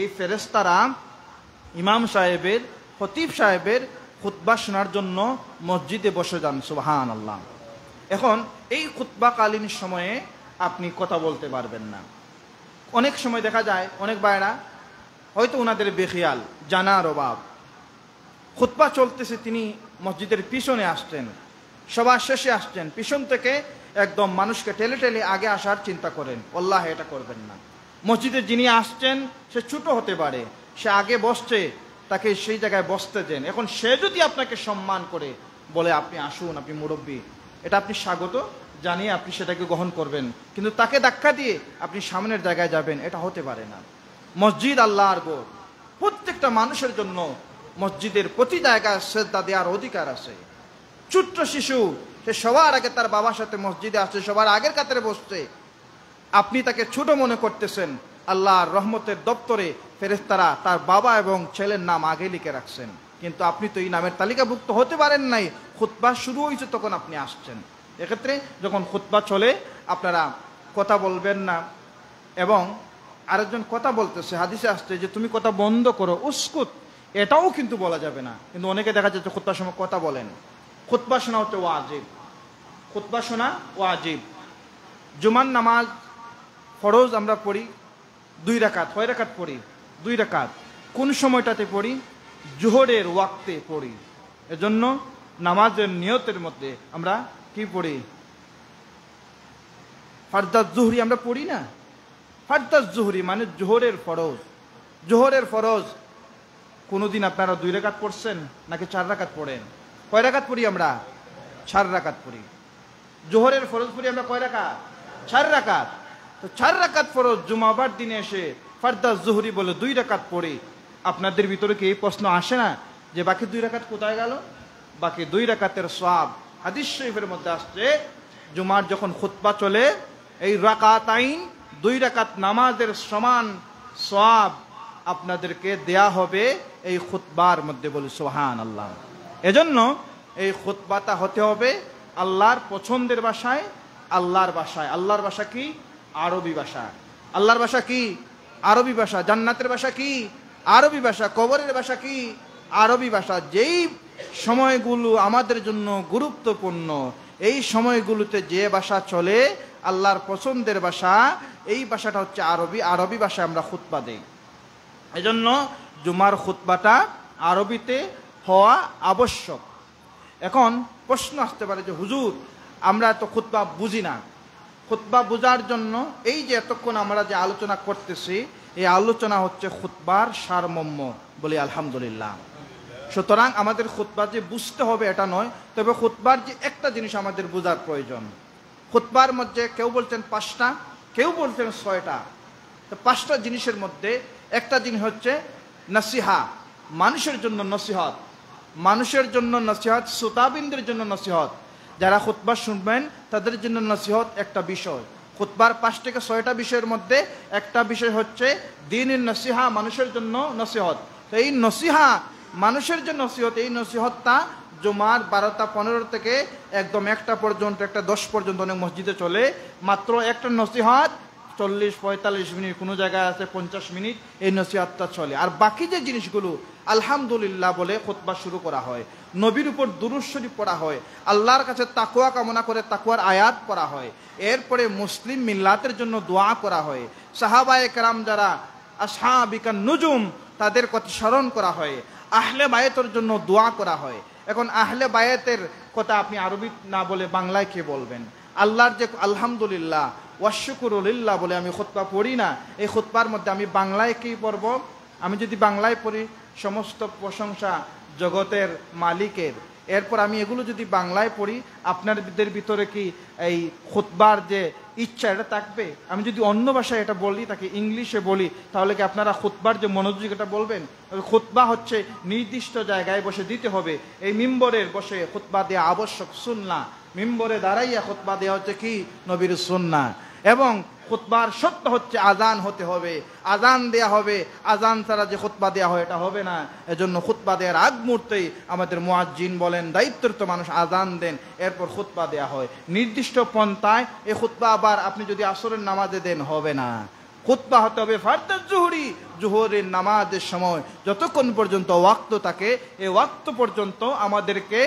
A: এই ফেরেশতারা ইমাম সাহেবের, খতিব সাহেবের খুতবা শোনার জন্য মসজিদে বসে যান। সুবহানাল্লাহ। এখন এই খুতবাকালীন সময়ে আপনি কথা বলতে পারবেন না। অনেক সময় দেখা যায় অনেক ভাইরা হয়তো ওনাদের বেখিয়াল, জানার অভাব, খুতবা চলতেছে, তিনি মসজিদের পিছনে আসছেন, সবার শেষে আসছেন, পিছন থেকে একদম মানুষকে ঠেলে ঠেলে আগে আসার চিন্তা করেন। আল্লাহ এটা করবেন না। মসজিদে যিনি আসছেন সে ছোট হতে পারে, সে আগে বসছে, তাকে সেই জায়গায় বসতে দেন। এখন সে যদি আপনাকে সম্মান করে বলে আপনি আসুন, আপনি মুরব্বী, এটা আপনি স্বাগত জানিয়ে আপনি সেটাকে গ্রহণ করবেন, কিন্তু তাকে ধাক্কা দিয়ে আপনি সামনের জায়গায় যাবেন, এটা হতে পারে না। মসজিদ আল্লাহর ঘর, প্রত্যেকটা মানুষের জন্য মসজিদের প্রতি জায়গায় শ্রদ্ধা দেওয়ার অধিকার আছে। ছোট্ট শিশু সে সবার আগে তার বাবার সাথে মসজিদে আসছে, সবার আগের কাতারে বসছে, আপনি তাকে ছোট মনে করতেছেন। আল্লাহর রহমতের দপ্তরে ফেরেশতারা তার বাবা এবং ছেলের নাম আগে লিখে রাখছেন, কিন্তু আপনি তো এই নামের তালিকাভুক্ত হতে পারেন নাই। খুতবা শুরু হয়েছে তখন আপনি আসছেন। এক্ষেত্রে যখন খুতবা চলে আপনারা কথা বলবেন না, এবং আরেকজন কথা বলতেছে, হাদিসে আসছে যে তুমি কথা বন্ধ করো, উস্কুত, এটাও কিন্তু বলা যাবে না। কিন্তু অনেকে দেখা যাচ্ছে খুতবার সময় কথা বলেন। খুতবা শোনা হচ্ছে ওয়াজিব, খুতবা শোনা ওয়াজিব। জুমার নামাজ ফরজ আমরা পড়ি, 2 রাকাত। কয় রাকাত পড়ি? 2 রাকাত। কোন সময়টাতে পড়ি? জোহরের ওয়াক্তে পড়ি। এজন্য নামাজের নিয়তের মধ্যে আমরা কি পড়ি? ফারদাজ জুহরি আমরা পড়ি না? ফারদাজ জুহরি মানে জোহরের ফরজ। জোহরের ফরজ কোনোদিন আপনারা 2 রাকাত পড়ছেন নাকি 4 রাকাত পড়েন? কয় রাকাত পড়ি আমরা? 4 রাকাত পড়ি। জোহরের ফরজ পড়ি আমরা কয় রাকাত? 4 রাকাত। তো 4 রাকাত ফরজ জুমাবার দিনে এসে ফারদাজ জুহরি বলে 2 রাকাত পড়ি। আপনাদের ভিতরে কি এই প্রশ্ন আসে না যে বাকি 2 রাকাত কোথায় গেল? বাকি 2 রাকাতের সওয়াব হাদিস শরীফের মধ্যে আসছে, জুমার যখন খুতবা চলে এই রাকাতাইন 2 রাকাত নামাজের সমান সওয়াব আপনাদেরকে দেয়া হবে এই খুতবার মধ্যে। বলি সুবহানাল্লাহ। এজন্য এই খুতবাটা হতে হবে আল্লাহর পছন্দের ভাষায়, আল্লাহর ভাষায়। আল্লাহর ভাষা কি? আরবি ভাষা। আল্লাহর ভাষা কি? আরবি ভাষা। জান্নাতের ভাষা কি? আরবি ভাষা। কবরের ভাষা কি? আরবি ভাষা। যেই সময়গুলো আমাদের জন্য গুরুত্বপূর্ণ, এই সময়গুলোতে যে ভাষা চলে আল্লাহর পছন্দের ভাষা, এই ভাষাটা হচ্ছে আরবি। আরবি ভাষায় আমরা খুতবা দেই। এজন্য জুমার খুতবাটা আরবিতে হওয়া আবশ্যক। এখন প্রশ্ন আসতে পারে যে হুজুর আমরা তো খুতবা বুঝি না। খুতবা বোঝার জন্য এই যে এতক্ষণ আমরা যে আলোচনা করতেছি, এই আলোচনা হচ্ছে খুতবার সারমর্ম। বলি আলহামদুলিল্লাহ। সুতরাং আমাদের খুতবা যে বুঝতে হবে এটা নয়, তবে খুতবার যে একটা জিনিস আমাদের বোঝার প্রয়োজন। খুতবার মধ্যে কেউ বলছেন 5টা, কেউ বলছেন 6টা। তো 5টা জিনিসের মধ্যে একটা জিনিস হচ্ছে নসিহা, মানুষের জন্য নসিহত। মানুষের জন্য নসিহত, শ্রোতাবিনদের জন্য নসিহত। যারা খুতবা শুনবেন তাদের জন্য নসিহত একটা বিষয়। খুতবার 5 থেকে 6টা বিষয়ের মধ্যে একটা বিষয় হচ্ছে দ্বীনের নসিহা, মানুষের জন্য নসিহত। তো এই নসিহা, মানুষের জন্য নসিহত, এই নসিহতটা জুমার 12টা 15 থেকে একদম 1টা পর্যন্ত, 1টা 10 পর্যন্ত অনেক মসজিদে চলে। মাত্র একটা নসিহত 40-45 মিনিট, কোনো জায়গায় আছে 50 মিনিট এই নসিহতটা চলে। আর বাকি যে জিনিসগুলো আলহামদুলিল্লাহ বলে খুতবা শুরু করা হয়, নবীর উপর দুরূদ শরীফ পড়া হয়, আল্লাহর কাছে তাকওয়া কামনা করে তাকওয়ার আয়াত পড়া হয়, এরপরে মুসলিম মিল্লাতের জন্য দোয়া করা হয়, সাহাবায়ে কেরাম যারা আসহাবিকান নুজুম তাদের কথা স্মরণ করা হয়, আহলে বায়াতের জন্য দোয়া করা হয়। এখন আহলে বায়াতের কথা আপনি আরবি না বলে বাংলায় কে বলবেন? আল্লাহর যে আলহামদুলিল্লাহ ওয়াশুকুরুলিল্লাহ বলে আমি খুতবা পড়ি না, এই খুতবার মধ্যে আমি বাংলায় কি পড়ব? আমি যদি বাংলায় পড়ি সমস্ত প্রশংসা জগতের মালিকের, এরপর আমি এগুলো যদি বাংলায় পড়ি আপনাদের ভিতরে কি এই খুতবার যে ইচ্ছা এটা থাকবে? আমি যদি অন্য ভাষায় এটা বলি, তাকে ইংলিশে বলি, তাহলে কি আপনারা খুতবার যে মনোযোগ এটা বলবেন? খুতবা হচ্ছে নির্দিষ্ট জায়গায় বসে দিতে হবে। এই মিম্বরের বসে খুতবা দেওয়া আবশ্যক, সুন্নাহ। মিম্বরে দাঁড়াইয়া খুতবা দেওয়া হচ্ছে কি? নবীর সুন্নাহ। এবং খুতবার শর্ত হচ্ছে আজান হতে হবে, আজান দেয়া হবে। আজান ছাড়া যে খুতবা দেওয়া হয় এটা হবে না। এজন্য খুতবা দেওয়ার আগ মুহূর্তেই আমাদের মুয়াজ্জিন বলেন, দায়িত্বরত মানুষ আজান দেন, এরপর খুতবা দেওয়া হয় নির্দিষ্ট পন্থায়। এই খুতবা আবার আপনি যদি আসরের নামাজে দেন হবে না। খুতবা হতে হবে ফারদাজ জুহরি, জোহরের নামাজের সময় যতক্ষণ পর্যন্ত ওয়াক্ত থাকে, এই ওয়াক্ত পর্যন্ত আমাদেরকে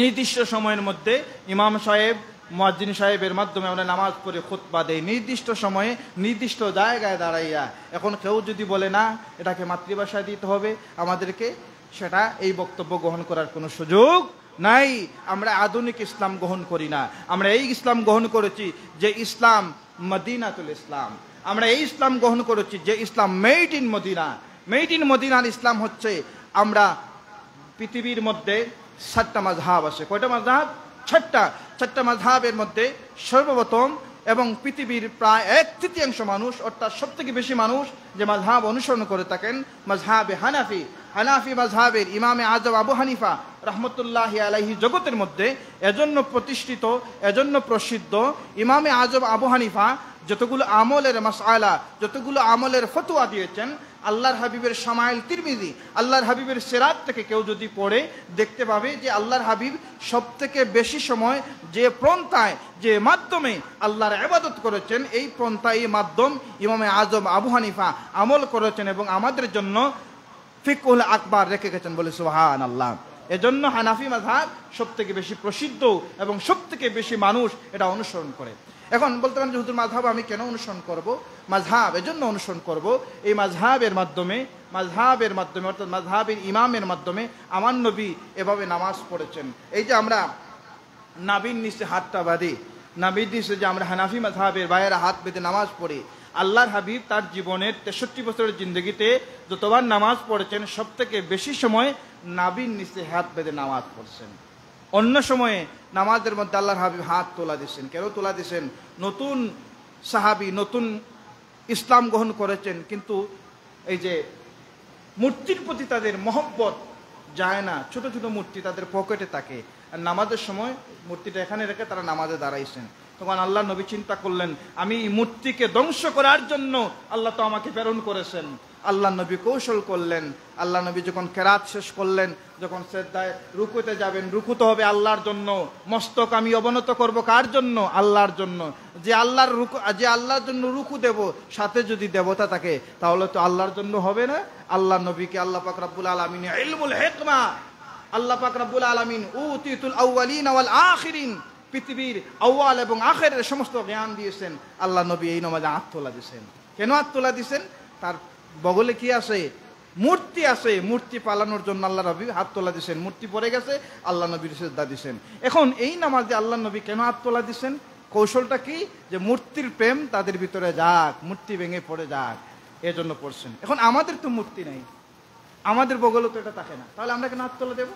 A: নির্দিষ্ট সময়ের মধ্যে ইমাম সাহেব, মুয়াজ্জিন সাহেবের মাধ্যমে আমরা নামাজ পড়ে খুতবা দেই নির্দিষ্ট সময়ে, নির্দিষ্ট জায়গায় দাঁড়াইয়া। এখন কেউ যদি বলে না এটাকে মাতৃভাষায় দিতে হবে আমাদেরকে, সেটা এই বক্তব্য গ্রহণ করার কোনো সুযোগ নাই। আমরা আধুনিক ইসলাম গ্রহণ করি না, আমরা এই ইসলাম গ্রহণ করেছি যে ইসলাম মদিনাতুল ইসলাম। আমরা এই ইসলাম গ্রহণ করেছি যে ইসলাম made in Medina. Made in মদিনার ইসলাম হচ্ছে, আমরা পৃথিবীর মধ্যে 7টা মাযহাব আছে। কয়টা মাযহাব? 6টা মাযহাবের মধ্যে সর্বপ্রথম এবং পৃথিবীর প্রায় 1/3 মানুষ, অর্থাৎ সবথেকে বেশি মানুষ যে মাযহাব অনুসরণ করে থাকেন, মাযহাবে হানাফি। হানাফি মাযহাবের ইমামে আযম আবু হানিফা রাহমাতুল্লাহি আলাইহি জগতের মধ্যে এজন্য প্রতিষ্ঠিত, এজন্য প্রসিদ্ধ। ইমামে আযম আবু হানিফা যতগুলো আমলের মাসআলা, যতগুলো আমলের ফতোয়া দিয়েছেন, আল্লাহর হাবিবের শামাইল তিরমিজি, আল্লাহর হাবিবের সিরাত থেকে কেউ যদি পড়ে দেখতে পাবে যে আল্লাহর হাবিব সবথেকে বেশি সময় যে পন্থায়, যে মাধ্যমে আল্লাহর ইবাদত করেছেন, এই পন্থা, এই মাধ্যম ইমামে আযম আবু হানিফা আমল করেছেন এবং আমাদের জন্য ফিকহুল আকবার রেখে গেছেন। বলে সুবহানাল্লাহ। এজন্য হানাফি মাযহাব সবথেকে বেশি প্রসিদ্ধ এবং সবথেকে বেশি মানুষ এটা অনুসরণ করে। এখন বলতে পারেন যে হুজুর মাযহাব আমি কেন অনুসরণ করব? মাযহাব এজন্য অনুসরণ করব, এই মাযহাবের মাধ্যমে অর্থাৎ মাযহাবের ইমামের মাধ্যমে আমার নবী এভাবে নামাজ পড়েছেন। এই যে আমরা নাভির নিচে হাতটা বাঁধি, নাভির নিচে যে আমরা হানাফি মাযহাবের বাইরে হাত বেঁধে নামাজ পড়ি, আল্লাহর হাবিব তার জীবনের 63 বছরের জিন্দগিতে যতবার নামাজ পড়েছেন সব থেকে বেশি সময় নাভির নিচে হাত বেঁধে নামাজ পড়ছেন। অন্য সময়ে নামাজের মধ্যে আল্লাহর হাবিব হাত তোলা দিয়েছেন। কেন তোলা দিয়েছেন? নতুন সাহাবি, নতুন ইসলাম গ্রহণ করেছেন, কিন্তু এই যে মূর্তির প্রতি তাদের মহব্বত যায় না, ছোট ছোট মূর্তি তাদের পকেটে থাকে, আর নামাজের সময় মূর্তিটা এখানে রেখে তারা নামাজে দাঁড়াইছেন। তখন আল্লাহ নবী চিন্তা করলেন, আমি এই মূর্তিকে ধ্বংস করার জন্য আল্লাহ তো আমাকে প্রেরণ করেছেন। আল্লাহ নবী কৌশল করলেন। আল্লাহ নবী যখন কেরাত শেষ করলেন, যখন সেজদায় রুকুতে যাবেন, রুকুতে হবে আল্লাহর জন্য, মস্তক আমি অবনত করব কার জন্য? আল্লাহর জন্য। যে আল্লাহর জন্য রুকু দেব, সাথে যদি দেবতা থাকে তাহলে তো আল্লাহর জন্য হবে না। আল্লাহ নবীকে আল্লাহ পাক রব্বুল আলামিন ইলমুল হিকমা, আল্লাহ পাক রব্বুল আলামিন উতিতুল আউয়ালিন ওয়াল আখিরিন, পৃথিবীর আউয়াল এবং আখিরের সমস্ত জ্ঞান দিয়েছেন। আল্লাহ নবী এই নামাজে হাত তোলা দিয়েছেন। কেন হাত তোলা দিয়েছেন? তার বগলে কি আছে? মূর্তি আছে। মূর্তি পালানোর জন্য আল্লাহ নবী হাত তোলা দিয়েছেন। মূর্তি পড়ে গেছে, আল্লাহ নবীর সিজদা দিয়েছেন। এখন এই নামাজে আল্লাহ নবী কেন হাত তোলা দিয়েছেন? কৌশলটা কি? যে মূর্তির প্রেম তাদের ভিতরে যাক, মূর্তি ভেঙে পড়ে যাক, এজন্য পড়ছেন। এখন আমাদের তো মূর্তি নেই, আমাদের বগলে তো এটা থাকে না, তাহলে আমরা কেন হাত তোলা দেব?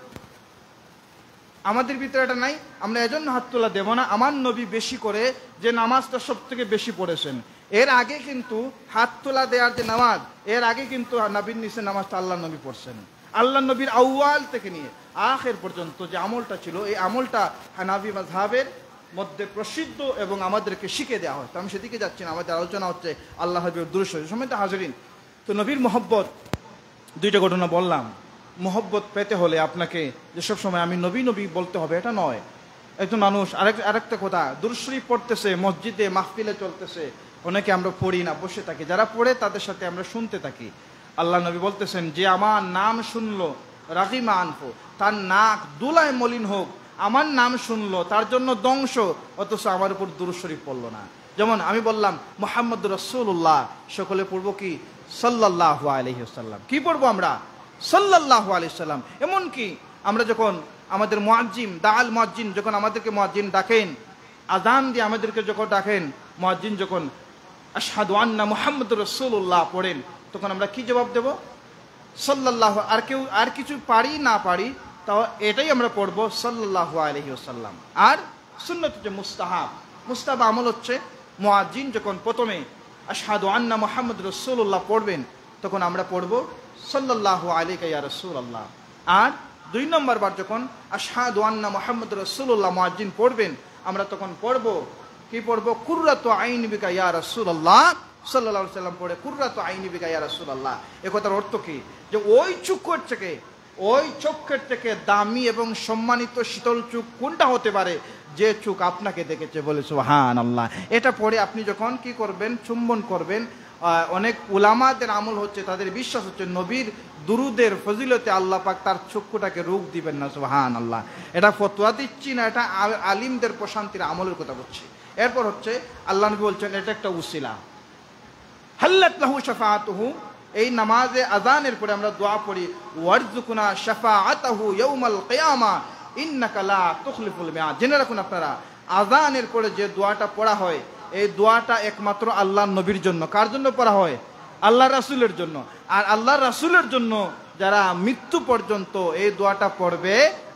A: আমাদের ভিতরে এটা নাই, আমরা এজন্য হাত তোলা দেব না। আমার নবী বেশি করে যে নামাজটা সব থেকে বেশি পড়েছেন, এর আগে কিন্তু হাত তোলা দেওয়ার যে নামাজ, এর আগে কিন্তু নবীর নিচে নামাজটা আল্লাহ নবী পড়ছেন। আল্লাহ নবীর আউয়াল থেকে নিয়ে আখির পর্যন্ত যে আমলটা ছিল, এই আমলটা হানাফি মাযহাবের মধ্যে প্রসিদ্ধ এবং আমাদেরকে শিখে দেওয়া হয়। তো আমি সেদিকে যাচ্ছি না, আমাদের আলোচনা হচ্ছে আল্লাহ হাবিবের দুরূদ শরীফ। সময় তো হাজিরিন, তো নবীর মহব্বত, দুইটা ঘটনা বললাম। মহব্বত পেতে হলে আপনাকে যে সব সময় আমি নবী নবী বলতে হবে এটা নয়। একজন মানুষ আরেকটা কথা, দুরূদ শরীফ পড়তেছে, মসজিদে মাহফিলে চলতেছে, অনেকে আমরা পড়ি না, বসে থাকি। যারা পড়ে তাদের সাথে আমরা শুনতে থাকি। আল্লাহ নবী বলতেছেন, যে আমার নাম শুনলো রাগিমা আনফো, তার নাক দুলায় মলিন হোক, আমার নাম শুনলো তার জন্য ধ্বংস, অথচ আমার উপর দুরূদ শরীফ পড়লো না। যেমন আমি বললাম মুহাম্মদুর রাসূলুল্লাহ, সকলে পড়বো কি? সাল্লাল্লাহু আলাইহি ওয়াসাল্লাম। কি পড়বো আমরা? সাল্লাল্লাহু আলাইহি ওয়াসাল্লাম। এমনকি আমরা যখন আমাদের মুয়াজ্জিন, দাল মুয়াজ্জিন যখন আমাদেরকে মুয়াজ্জিন ডাকেন, আযান দিয়ে আমাদেরকে যখন ডাকেন, মুয়াজ্জিন যখন আশহাদু আন্না মুহাম্মাদুর রাসূলুল্লাহ পড়েন, তখন আমরা কি জবাব দেব? সাল্লাল্লাহু। আর কিছু পারি না পারি তাও এটাই আমরা পড়বো, সাল্লাল্লাহু আলাইহি ওয়াসাল্লাম। আর সুন্নাত হচ্ছে মুস্তাহাব আমল হচ্ছে মুয়াজ্জিন যখন প্রথমে আশহাদু আন্না মুহাম্মাদুর রাসূলুল্লাহ পড়বেন, তখন আমরা পড়বো সাল্লাল্লাহু আলাইকা ইয়া রাসূলুল্লাহ। আর 2 নম্বর বার যখন আশহাদু আন্না মুহাম্মাদুর রাসূলুল্লাহ মুয়াজ্জিন পড়বেন, আমরা তখন পড়বো কি? পড়বো কুররাতু আইনি বিকা ইয়া রাসূলুল্লাহ সাল্লাল্লাহু আলাইহি ওয়াসাল্লাম পড়ে কুররাতু আইনি বিকা ইয়া রাসূলুল্লাহ। এই কথার অর্থ কি? যে ওই চোখের থেকে দামি এবং সম্মানিত শীতল চোখ কোনটা হতে পারে? যে চোখ আপনাকে দেখেছে। বলে সুবহানাল্লাহ। এটা পড়ে আপনি যখন কি করবেন? চুম্বন করবেন। অনেক উলামাদের আমল হচ্ছে, তাদের বিশ্বাস হচ্ছে নবীর দুরুদের ফজিলতে আল্লাহ পাক তার চক্ষুটাকে রোগ দিবেন না। সুবহানাল্লাহ। এটা ফতোয়া দিচ্ছি না, এটা আলিমদের প্রশান্তির আমলের কথা বলছি। এরপর হচ্ছে আল্লাহ নবী বলছেন এটা একটা উসিলা, হাল্লাত লাহু শাফাআতুহু। এই নামাজে আযানের পরে আমরা দোয়া পড়ি, ওয়ারযুকনা শাফাআতাহু ইয়াউমাল কিয়ামা ইন্নাকা লা তুখলিফুল মিআদ। জেনে রাখুন আপনারা, আযানের পরে যে দোয়াটা পড়া হয়, এই দোয়াটা একমাত্র আল্লাহর নবীর জন্য। কার জন্য পড়া হয়? আল্লাহ রাসূলের জন্য। আর আল্লাহ রাসূলের জন্য যারা মৃত্যু পর্যন্ত এই দোয়াটা পড়বে,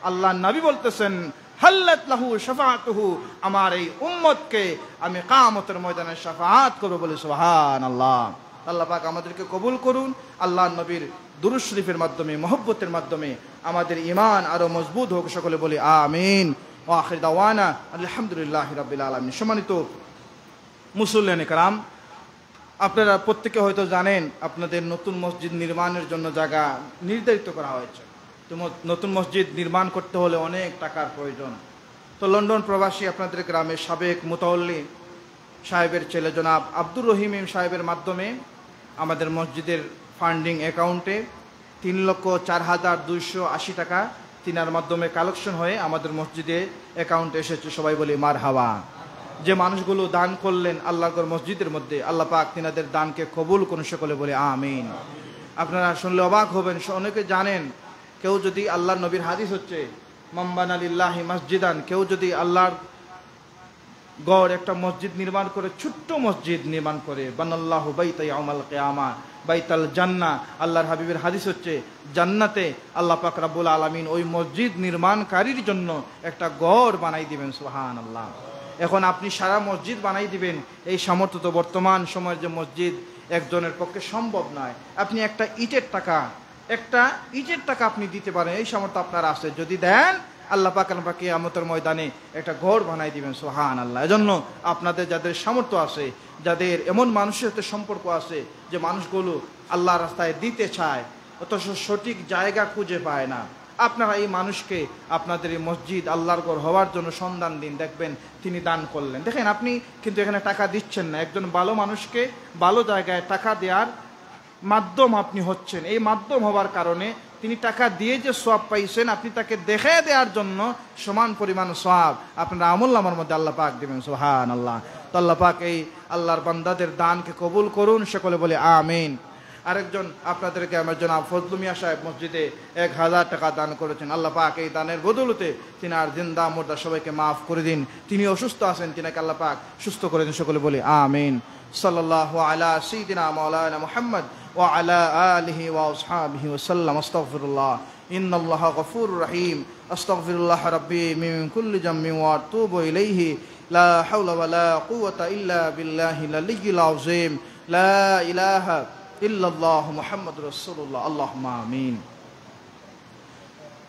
A: আল্লাহ নবী বলতেছেন হাল্লাত লাহু শাফাআতুহু, আমার এই উম্মতকে আমি কিয়ামতের ময়দানে শাফাআত করব। বলে সুবহানাল্লাহ। আল্লাহ পাক আমাদেরকে কবুল করুন। আল্লাহর নবীর দুরূদ শরীফের মাধ্যমে, মহব্বতের মাধ্যমে আমাদের ঈমান আরো মজবুত হোক। সকলে বলি আমিন। ওয়া আখির দাওয়ানা আলহামদুলিল্লাহি রাব্বিল আলামিন। সম্মানিত মুসল্লিয়ানে কেরাম, আপনারা প্রত্যেকে হয়তো জানেন আপনাদের নতুন মসজিদ নির্মাণের জন্য জায়গা নির্ধারিত করা হয়েছে। তো নতুন মসজিদ নির্মাণ করতে হলে অনেক টাকার প্রয়োজন। তো লন্ডন প্রবাসী আপনাদের গ্রামের সাবেক মুতাওয়াল্লি সাহেবের ছেলে জনাব আব্দুর রহিম সাহেবের মাধ্যমে আমাদের মসজিদের ফান্ডিং অ্যাকাউন্টে 3,04,280 টাকা তিনার মাধ্যমে কালেকশন হয়ে আমাদের মসজিদে অ্যাকাউন্টে এসেছে। সবাই বলি মারহাবা। যে মানুষগুলো দান করলেন আল্লাহর মসজিদের মধ্যে, আল্লাহ পাক তিনাদের দানকে কবুল করুন, সকলে বলে আমিন। আপনারা শুনলে অবাক হবেন, অনেকে জানেন, কেউ যদি আল্লাহর নবীর হাদিস হচ্ছে মাম্বানা লিল্লাহি মসজিদান, কেউ যদি আল্লাহর গড় একটা মসজিদ নির্মাণ করে, ছোট্ট মসজিদ নির্মাণ করে, বানাল্লাহু বাইতা ইয়াউমাল কিয়ামা বাইতাল জান্নাহ, আল্লাহর হাবিবের হাদিস হচ্ছে জান্নাতে আল্লাহ পাক রব্বুল আলামিন ওই মসজিদ নির্মাণকারীর জন্য একটা গড় বানাই দিবেন। সুবহানাল্লাহ। এখন আপনি সারা মসজিদ বানাই দিবেন, এই সামর্থ্য তো বর্তমান সময়ের যে মসজিদ একজনের পক্ষে সম্ভব নয়। আপনি একটা ইটের টাকা আপনি দিতে পারেন, এই সামর্থ্য আপনার আছে, যদি দেন আল্লাহ পাক আপনাকে কিয়ামতের ময়দানে একটা ঘর বানাই দিবেন। সুবহানাল্লাহ। এজন্য আপনাদের যাদের সামর্থ্য আছে, যাদের এমন মানুষের সাথে সম্পর্ক আছে যে মানুষগুলো আল্লাহর রাস্তায় দিতে চায় অথচ সঠিক জায়গা খুঁজে পায় না, আপনারা এই মানুষকে আপনাদের এই মসজিদ আল্লাহর ঘর হওয়ার জন্য সন্ধান দিন, দেখবেন তিনি দান করলেন। দেখেন, আপনি কিন্তু এখানে টাকা দিচ্ছেন না, একজন ভালো মানুষকে ভালো জায়গায় টাকা দেওয়ার মাধ্যম আপনি হচ্ছেন। এই মাধ্যম হওয়ার কারণে তিনি টাকা দিয়ে যে সওয়াব পাইছেন, আপনি তাকে দেখে দেওয়ার জন্য সমান পরিমাণ সওয়াব আপনার আমলনামার মধ্যে আল্লাহ পাক দিবেন। সুবহানাল্লাহ। তো আল্লাহ পাক এই আল্লাহর বান্দাদের দানকে কবুল করুন, সকলে বলে আমিন। আরেকজন আপনাদেরকে আমার জনাব ফজলু মিয়া সাহেব মসজিদে 1000 টাকা দান করেছেন। আল্লাহ পাক এই দানের বদৌলতে তিনি আর জিন্দা মুর্দা সবাইকে মাফ করে দিন। তিনি অসুস্থ আছেন, তিনাকে আল্লাহ পাক সুস্থ করে দিন, সকলে বলি আমিন। সাল্লাল্লাহু আলা সাইয়্যিদিনা মাওলানা মুহাম্মদ ওয়া আলা আলিহি ওয়া আসহাবিহি ওয়া সাল্লাম। আস্তাগফিরুল্লাহ, ইন্নাল্লাহা গফুরুর রহিম। আস্তাগফিরুল্লাহ রাব্বি মিন কুল্লি জামবিন ওয়া আতুবু ইলাইহি। লা হাওলা ওয়া লা কুওয়াতা ইল্লা বিল্লাহিল আলিয়্যিল আযীম। লা ইলাহা ইল্লাল্লাহ মুহাম্মাদুর রাসূলুল্লাহ। আল্লাহুম্মা আমিন।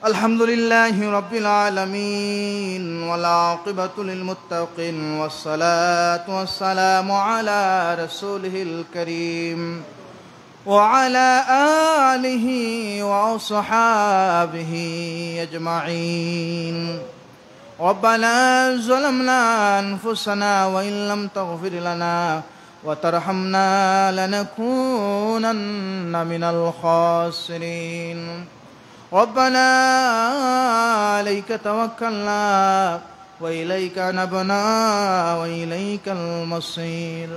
A: আলহামদুলিল্লাহি রাব্বিল আলামিন ওয়াল আকিবাতু লিল মুত্তাকিন ওয়াস সালাতু ওয়াস সালামু আলা রাসূলিহিল কারীম ওয়া আলা আলিহি ওয়া আসহাবিহি আজমাইন। রব্বানা যালামনা আনফুসানা ওয়া ইল্লাম তাগফির লানা وترحمنا لنكونن من الخاسرين. ربنا عليك توكلنا وإليك نبنا وإليك المصير.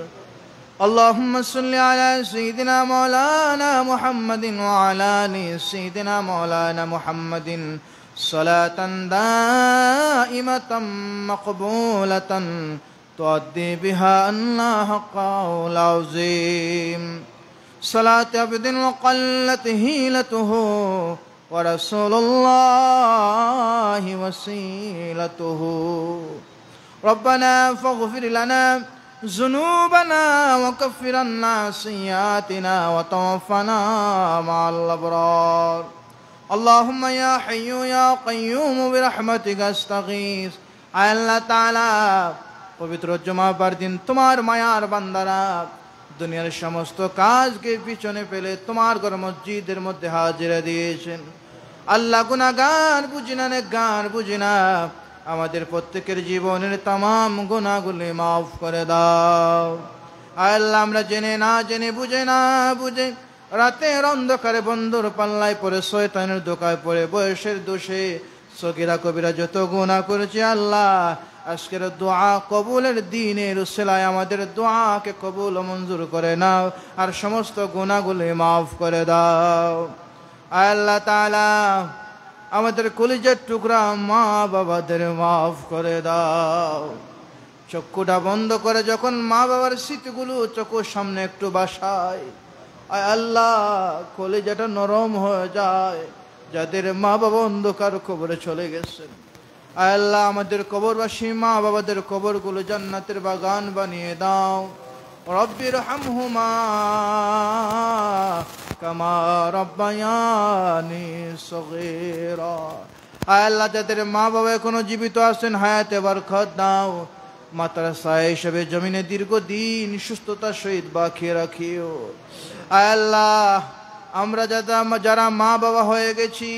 A: اللهم صل على سيدنا مولانا محمد وعلى آل سيدنا مولانا محمد صلاة دائمة مقبولة تؤدي بها أنا حقه العظيم. صلاة عبد وقلت هيلته ورسول الله وسيلته. ربنا فاغفر لنا ذنوبنا وكفر عنا سيئاتنا وتوفنا مع الأبرار. اللهم يا حي يا قيوم برحمتك استغيث. আল্লাহ তাআলা পবিত্র জুমাবার দিন তোমার মায়ার বান্দারা দুনিয়ার সমস্ত কাজকে পিছনে ফেলে তোমার ঘর মসজিদের মধ্যে হাজিরা দিয়েছেন। আল্লাহ গুনাহগার বুঝি না, নেকগার বুঝি না, আমাদের প্রত্যেকের জীবনের तमाम গুনাহগুলি মাফ করে দাও। আল্লাহ আমরা জেনে না জেনে, বুঝে না বুঝে রাতের অন্ধকারে বন্ধুর পাল্লায় পড়ে, শয়তানের ধোঁকায় পড়ে, বয়সের দোষে সগীরা কবিরা যত গুনাহ করেছি, আল্লাহ আজকের দোয়া কবুলের দিনের উসিলায় আমাদের দোয়াকে কবুল ও মঞ্জুর করে নাও, আর সমস্ত গুনাহগুলি মাফ করে দাও। আল্লাহ তাআলা আমাদের কলিজার টুকরা মা বাবাদের মাফ করে দাও। চক্ষুটা বন্ধ করে যখন মা বাবার স্মৃতিগুলো চোখের সামনে একটু বাসায়, আল্লাহ কলিজাটা নরম হয়ে যায়। যাদের মা বাবা অন্ধকার কবরে চলে গেছেন, আল্লাহ আমাদের কবরবাসী মা বাবাদের কবরগুলো জান্নাতের বাগান বানিয়ে দাও। রব্বির হামহুমা কামা রব্বায়ানি সগীরা। আল্লাহ যাদের মা বাবা এখনো জীবিত আছেন, হায়াতে বরকত দাও। মাদ্রাসা হিসেবে জমিনে দীর্ঘদিন সুস্থতার সহিত বাঁচিয়ে রাখিও। আল্লাহ আমরা যারা মা বাবা হয়ে গেছি,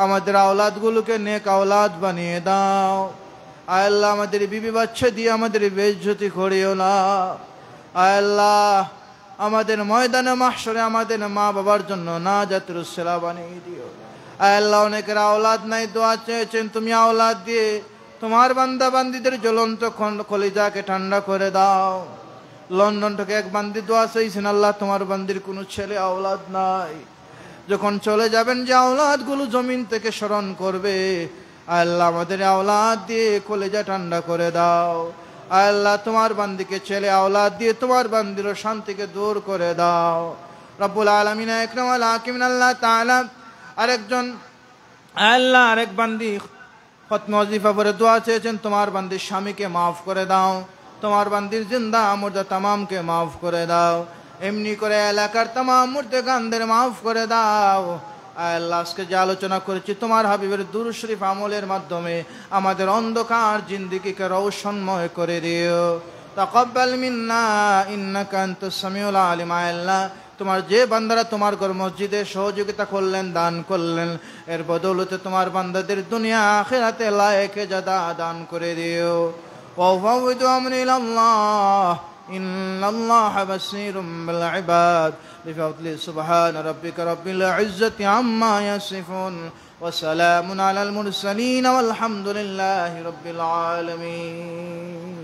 A: আমাদের আওলাদগুলোকে নেক আওলাদ বানিয়ে দাও। আল্লাহ আমাদের বিবি বাচ্চা দিয়ে আমাদের বেইজ্জতি করিও না। আল্লাহ আমাদের ময়দানে মাহশরে আমাদের মা বাবার জন্য নাজাতের উসিলা বানিয়ে দিও। আল্লাহ অনেকের আওলাদ নাই, দোয়া চেয়েছেন, তুমি আওলাদ দিয়ে তোমার বান্দা বান্দিদের জ্বলন্ত কলিজাকে ঠান্ডা করে দাও। লন্ডন থেকে এক বান্দি দোয়া চাইছেন, আল্লাহ তোমার বান্দির কোনো ছেলে আওলাদ নাই, যখন চলে যাবেন যে আওলাদ গুলো জমিন থেকে স্মরণ করবে, আল্লাহ আমাদের আওলাদ দিয়ে কলিজা ঠান্ডা করে দাও। আল্লাহ তোমার বান্দিকে ছেলে আওলাদ দিয়ে তোমার বান্দির শান্তিকে দূর করে দাও। রব্বুল আলামিন আকরাম আল হাকিমিন আল্লাহ তাআলা আরেকজন আল্লাহ আরেক বান্দি খতম ওয়াজিফা পড়ে দোয়া চেয়েছেন, তোমার বান্দির স্বামীকে মাফ করে দাও, তোমার বান্দির জিন্দা মুর্দা তামামকে মাফ করে দাও, এমনি করে এলাকার তামাম মুর্দেগানদের মাফ করে দাও। আল্লাহ আজকে যে আলোচনা করেছি তোমার হাবিবের দুরূদ শরীফ আমলের মাধ্যমে আমাদের অন্ধকার জিন্দেগিকে রৌশনময় করে দিও। তাকাব্বাল মিন্না ইন্নাকা আনতাস সামিউল আলিম। আল্লাহ তোমার যে বান্দারা তোমার ঘর মসজিদে সহযোগিতা করলেন, দান করলেন, এর বদৌলতে তোমার বান্দাদের দুনিয়া আখিরাতে লায়েকে জাদা দান করে দিও। ওয়াফাউযু আমরি ইলাল্লাহ ইন্নাল্লাহা বাসীরুম বিল ইবাদ। বিফাদলি সুবহান রাব্বিকা রাব্বিল ইজ্জাতি আম্মা ইয়াসিফুন ওয়া সালামুন আলাল মুরসালিন ওয়াল হামদুলিল্লাহি রাব্বিল আলামিন।